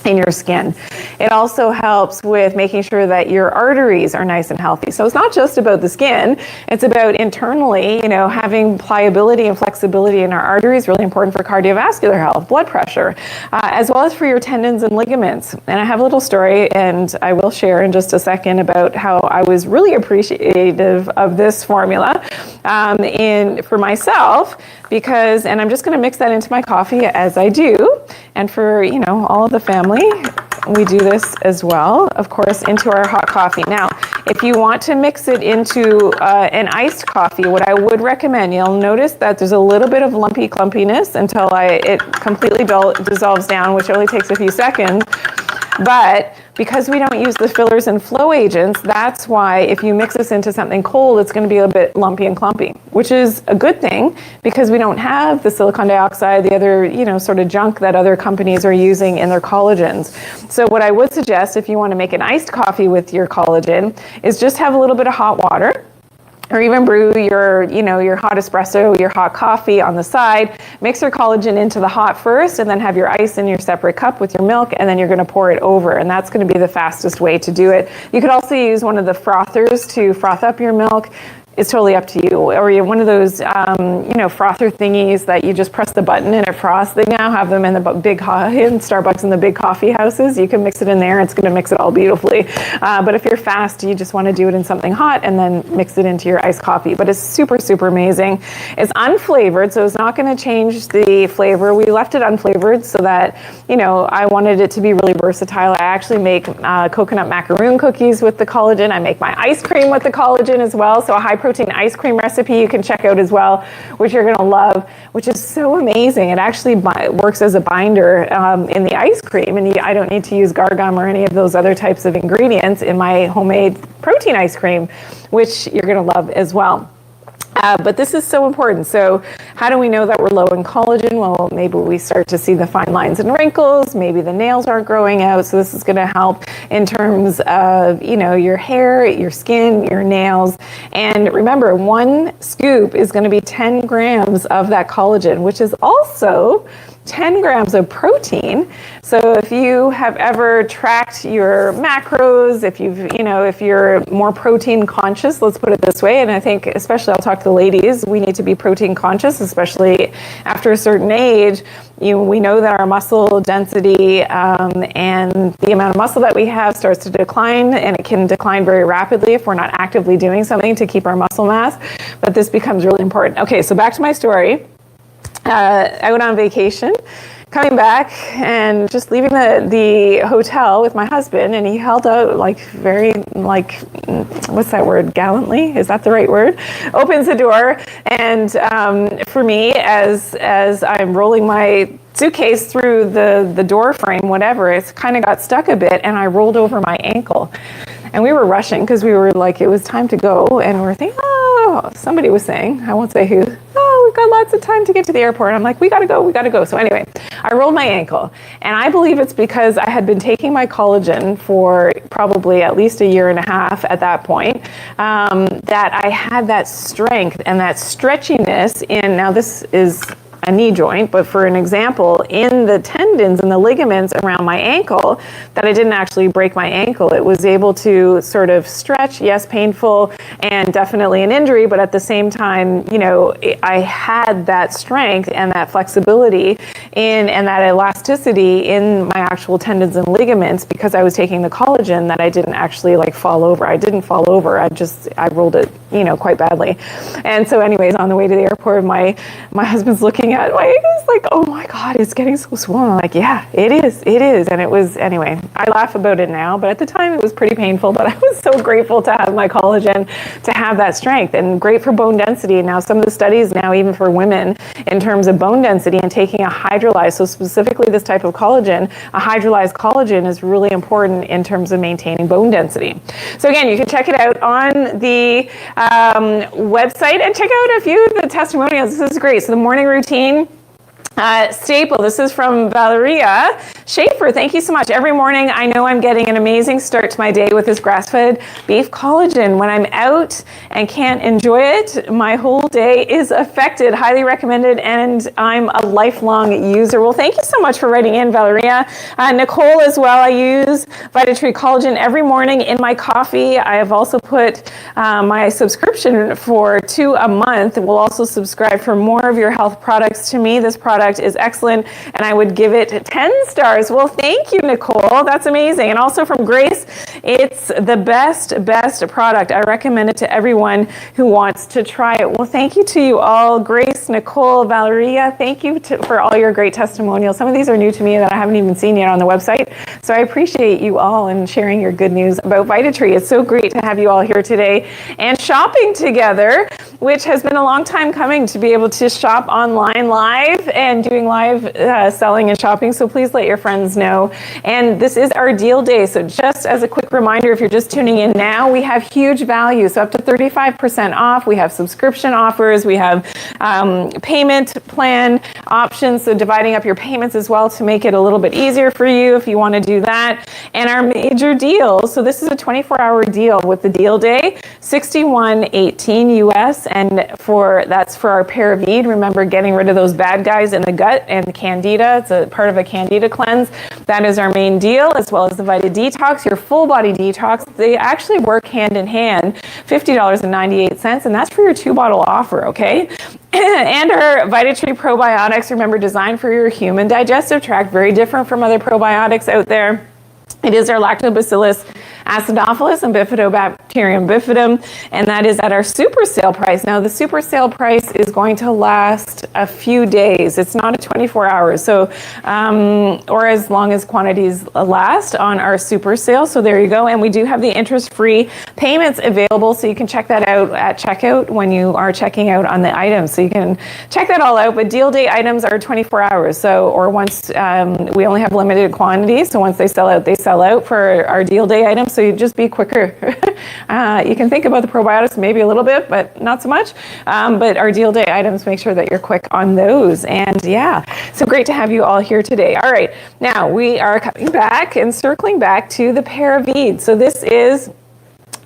in your skin. It also helps with making sure that your arteries are nice and healthy. So it's not just about the skin, it's about internally, having pliability and flexibility in our arteries, really important for cardiovascular health, blood pressure, as well as for your tendons and ligaments. And I have a little story, and I will share in just a second about how I was really appreciative of this formula for myself, because, and I'm just going to mix that into my coffee as I do, and for, all of the family, we do this as well, of course, into our hot coffee. Now, if you want to mix it into an iced coffee, what I would recommend, you'll notice that there's a little bit of lumpy clumpiness until it completely dissolves down, which only takes a few seconds. But because we don't use the fillers and flow agents, that's why if you mix this into something cold, it's going to be a bit lumpy and clumpy, which is a good thing because we don't have the silicon dioxide, the other, sort of junk that other companies are using in their collagens. So what I would suggest if you want to make an iced coffee with your collagen is just have a little bit of hot water, or even brew your hot espresso, your hot coffee on the side. Mix your collagen into the hot first, and then have your ice in your separate cup with your milk, and then you're going to pour it over, and that's going to be the fastest way to do it. You could also use one of the frothers to froth up your milk. It's totally up to you. Or you're one of those, frother thingies that you just press the button and it froths. They now have them in the in Starbucks and the big coffee houses. You can mix it in there. It's going to mix it all beautifully. But if you're fast, you just want to do it in something hot and then mix it into your iced coffee. But it's super, super amazing. It's unflavored, so it's not going to change the flavor. We left it unflavored so that, I wanted it to be really versatile. I actually make coconut macaroon cookies with the collagen. I make my ice cream with the collagen as well. So a high protein ice cream recipe you can check out as well, which you're going to love, which is so amazing. It actually works as a binder in the ice cream, and I don't need to use gargum or any of those other types of ingredients in my homemade protein ice cream, which you're going to love as well. But this is so important. So how do we know that we're low in collagen? Well, maybe we start to see the fine lines and wrinkles. Maybe the nails aren't growing out. So this is going to help in terms of, your hair, your skin, your nails. And remember, one scoop is going to be 10 grams of that collagen, which is also 10 grams of protein. So if you have ever tracked your macros, if you're more protein conscious, let's put it this way, and I think especially I'll talk to the ladies, we need to be protein conscious, especially after a certain age. We know that our muscle density and the amount of muscle that we have starts to decline, and it can decline very rapidly if we're not actively doing something to keep our muscle mass. But this becomes really important. Okay, so back to my story. Out on vacation, coming back and just leaving the hotel with my husband, and he held out what's that word, gallantly? Is that the right word? Opens the door, and for me, as I'm rolling my suitcase through the door frame, whatever, it's kind of got stuck a bit, and I rolled over my ankle. And we were rushing because we were like, it was time to go, and we were thinking, somebody was saying, I won't say who, we've got lots of time to get to the airport. I'm like, we gotta go. So anyway, I rolled my ankle, and I believe it's because I had been taking my collagen for probably at least a year and a half at that point, that I had that strength and that stretchiness in, now this is, a knee joint, but for an example, in the tendons and the ligaments around my ankle, that I didn't actually break my ankle. It was able to sort of stretch, yes, painful, and definitely an injury, but at the same time, you know, I had that strength and that flexibility and that elasticity in my actual tendons and ligaments because I was taking the collagen, that I didn't actually like fall over. I didn't fall over. I rolled it, you know, quite badly. And so anyways, on the way to the airport, my husband's looking at my ankles like, oh my God, it's getting so swollen. I'm like, yeah, it is. And it was, anyway, I laugh about it now, but at the time it was pretty painful, but I was so grateful to have my collagen, to have that strength, and great for bone density. Now, some of the studies now, even for women, in terms of bone density and taking a hydrolyzed, so specifically this type of collagen, a hydrolyzed collagen is really important in terms of maintaining bone density. So again, you can check it out on the website and check out a few of the testimonials. This is great. So the morning routine, staple. This is from Valeria Schaefer. Thank you so much. Every morning, I know I'm getting an amazing start to my day with this grass-fed beef collagen. When I'm out and can't enjoy it, my whole day is affected. Highly recommended, and I'm a lifelong user. Well, thank you so much for writing in, Valeria. Nicole as well. I use Vitatree collagen every morning in my coffee. I have also put my subscription for 2 a month. We'll also subscribe for more of your health products to me. This product is excellent, and I would give it 10 stars. Well, thank you, Nicole. That's amazing. And also from Grace, it's the best product. I recommend it to everyone who wants to try it. Well, thank you to you all. Grace, Nicole, Valeria, thank you for all your great testimonials. Some of these are new to me that I haven't even seen yet on the website. So I appreciate you all and sharing your good news about Vitatree. It's so great to have you all here today and shopping together, which has been a long time coming, to be able to shop online live and doing live selling and shopping. So please let your friends know. And this is our deal day. So just as a quick reminder, if you're just tuning in now, we have huge value. So up to 35% off. We have subscription offers. We have payment plan options. So dividing up your payments as well to make it a little bit easier for you if you want to do that. And our major deals. So this is a 24-hour deal with the deal day, $61.18 US. And that's for our Paravide. Remember, getting rid of those bad guys in the gut and Candida. It's a part of a Candida cleanse. That is our main deal, as well as the Vita Detox, your full body detox. They actually work hand in hand, $50.98, and that's for your 2-bottle offer, okay? And our Vitatree probiotics, remember, designed for your human digestive tract, very different from other probiotics out there. It is our Lactobacillus acidophilus and Bifidobacterium bifidum, and that is at our super sale price. Now, the super sale price is going to last a few days. It's not a 24 hours, so or as long as quantities last on our super sale. So there you go. And we do have the interest-free payments available, so you can check that out at checkout when you are checking out on the items. So you can check that all out. But deal day items are 24 hours. So, or once we only have limited quantities, so once they sell out, they sell out for our deal day items. So you just be quicker. You can think about the probiotics maybe a little bit, but not so much. But our deal day items, make sure that you're quick on those. And yeah, so great to have you all here today. All right, now we are coming back and circling back to the Paravide. So this is,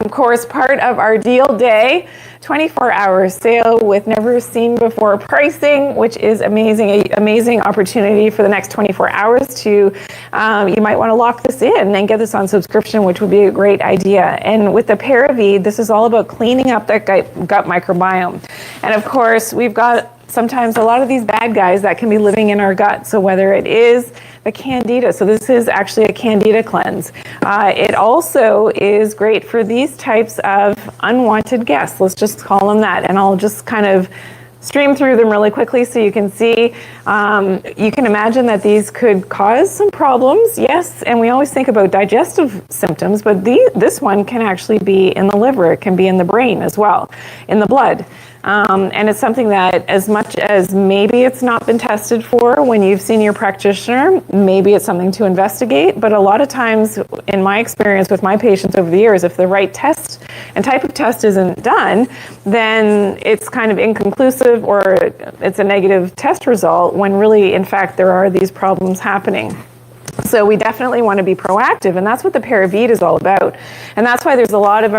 of course, part of our deal day 24-hour sale with never seen before pricing, which is amazing. An amazing opportunity for the next 24 hours to, you might want to lock this in and get this on subscription, which would be a great idea. And with the Paravide, this is all about cleaning up that gut microbiome. And of course, we've got sometimes a lot of these bad guys that can be living in our gut. So whether it is the Candida, so this is actually a Candida cleanse. It also is great for these types of unwanted guests. Let's just call them that. And I'll just kind of stream through them really quickly so you can see. You can imagine that these could cause some problems, yes, and we always think about digestive symptoms, but this one can actually be in the liver. It can be in the brain as well, in the blood. And it's something that, as much as maybe it's not been tested for when you've seen your practitioner, maybe it's something to investigate. But a lot of times, in my experience with my patients over the years, if the right test and type of test isn't done, then it's kind of inconclusive or it's a negative test result when really, in fact, there are these problems happening. So we definitely want to be proactive, and that's what the Paravide is all about. And that's why there's a lot of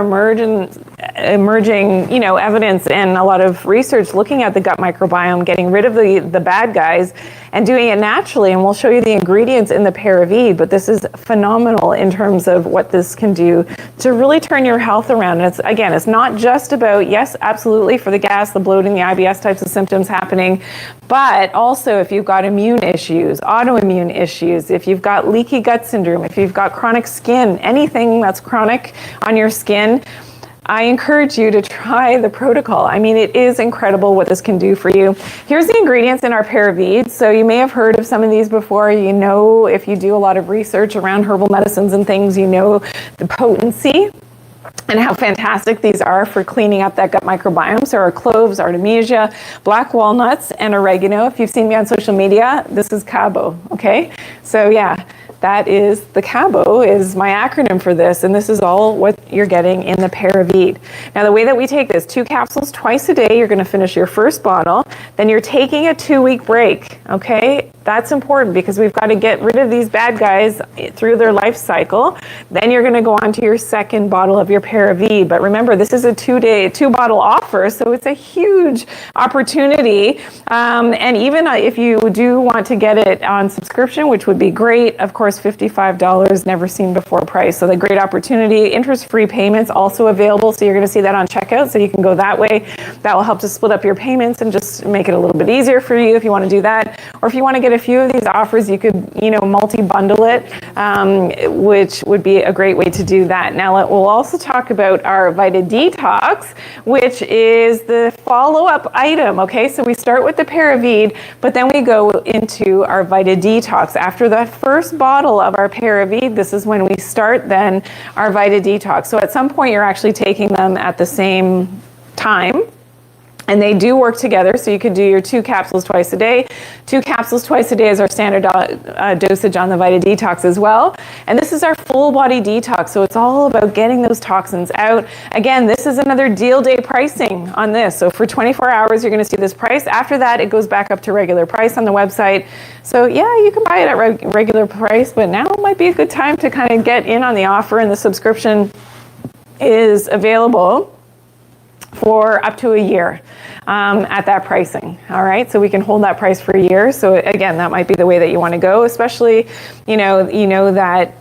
emerging, evidence and a lot of research looking at the gut microbiome, getting rid of the bad guys and doing it naturally. And we'll show you the ingredients in the Paravide, but this is phenomenal in terms of what this can do to really turn your health around. And it's not just about, yes, absolutely, for the gas, the bloating, the IBS types of symptoms happening, but also if you've got immune issues, autoimmune issues, if you've got leaky gut syndrome, if you've got chronic skin, anything that's chronic on your skin, I encourage you to try the protocol. I mean, it is incredible what this can do for you. Here's the ingredients in our Paravide. So you may have heard of some of these before. If you do a lot of research around herbal medicines and things, the potency and how fantastic these are for cleaning up that gut microbiome. So our cloves, artemisia, black walnuts, and oregano. If you've seen me on social media, this is Cabo, okay? So yeah. That is the Cabo is my acronym for this, and this is all what you're getting in the Paravide. Now, the way that we take this, 2 capsules twice a day, you're going to finish your first bottle, then you're taking a 2-week break, okay? That's important because we've got to get rid of these bad guys through their life cycle. Then you're going to go on to your second bottle of your Paravide. But remember, this is a 2-bottle offer, so it's a huge opportunity. And even if you do want to get it on subscription, which would be great, of course, $55, never seen before price. So the great opportunity, interest-free payments also available. So you're going to see that on checkout. So you can go that way. That will help to split up your payments and just make it a little bit easier for you if you want to do that. Or if you want to get a few of these offers, you could, multi-bundle it, which would be a great way to do that. Now, we'll also talk about our Vita Detox, which is the follow-up item, okay? So we start with the Paravide, but then we go into our Vita Detox. After the first bottle of our Paravide, this is when we start then our Vita Detox. So at some point, you're actually taking them at the same time. And they do work together, so you can do your 2 capsules twice a day. 2 capsules twice a day is our standard dosage on the Vita Detox as well. And this is our full body detox, so it's all about getting those toxins out. Again, this is another DealDay pricing on this. So for 24 hours, you're going to see this price. After that, it goes back up to regular price on the website. So yeah, you can buy it at regular price, but now might be a good time to kind of get in on the offer, and the subscription is available for up to a year at that pricing. All right, so we can hold that price for a year. So again, that might be the way that you want to go, especially you know that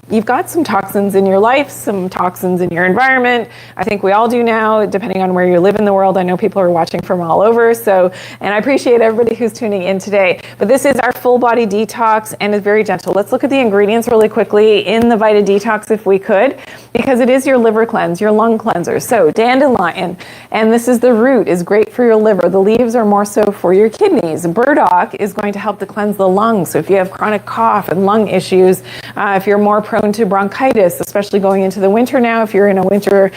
you've got some toxins in your life, some toxins in your environment. I think we all do now, depending on where you live in the world. I know people are watching from all over, and I appreciate everybody who's tuning in today. But this is our full body detox, and it's very gentle. Let's look at the ingredients really quickly in the Vita Detox if we could, because it is your liver cleanse, your lung cleanser. So dandelion, and this is the root, is great for your liver. The leaves are more so for your kidneys. Burdock is going to help to cleanse the lungs. So if you have chronic cough and lung issues, if you're more prone to bronchitis, especially going into the winter now, if you're in a winter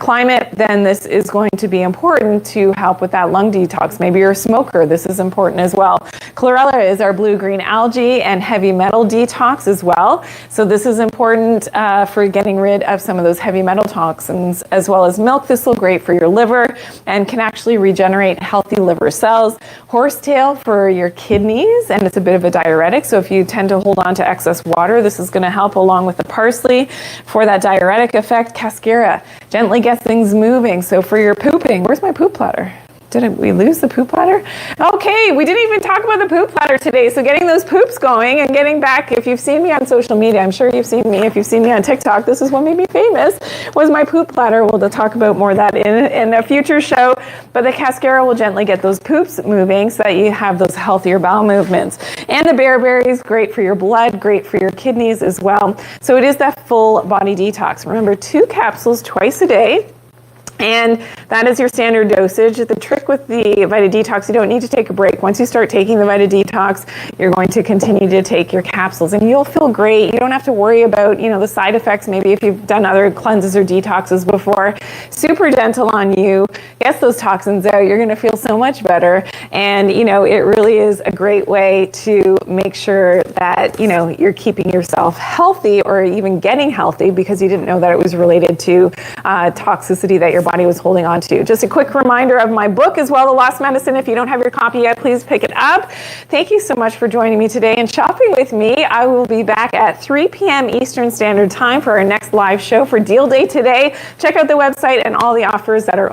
climate, then this is going to be important to help with that lung detox. Maybe you're a smoker, this is important as well. Chlorella is our blue-green algae and heavy metal detox as well. So this is important for getting rid of some of those heavy metal toxins, as well as milk thistle, great for your liver and can actually regenerate healthy liver cells. Horsetail for your kidneys, and it's a bit of a diuretic. So if you tend to hold on to excess water, this is going to help along with the parsley for that diuretic effect. Cascara gently gets things moving. So for your pooping, where's my poop platter? Didn't we lose the poop platter? Okay, we didn't even talk about the poop platter today. So getting those poops going and getting back, if you've seen me on social media, I'm sure you've seen me. If you've seen me on TikTok, this is what made me famous, was my poop platter. We'll talk about more of that in a future show. But the Cascara will gently get those poops moving so that you have those healthier bowel movements. And the bearberries, great for your blood, great for your kidneys as well. So it is that full body detox. Remember, 2 capsules twice a day. And that is your standard dosage. The trick with the Vita Detox, you don't need to take a break. Once you start taking the Vita Detox, you're going to continue to take your capsules and you'll feel great. You don't have to worry about, the side effects, maybe if you've done other cleanses or detoxes before. Super gentle on you. Gets those toxins out. You're going to feel so much better. And, it really is a great way to make sure that, you're keeping yourself healthy or even getting healthy because you didn't know that it was related to toxicity that you're your body was holding on to. Just a quick reminder of my book as well, The Lost Medicine. If you don't have your copy yet, please pick it up. Thank you so much for joining me today and shopping with me. I will be back at 3 p.m. Eastern Standard Time for our next live show for Deal Day today. Check out the website and all the offers that are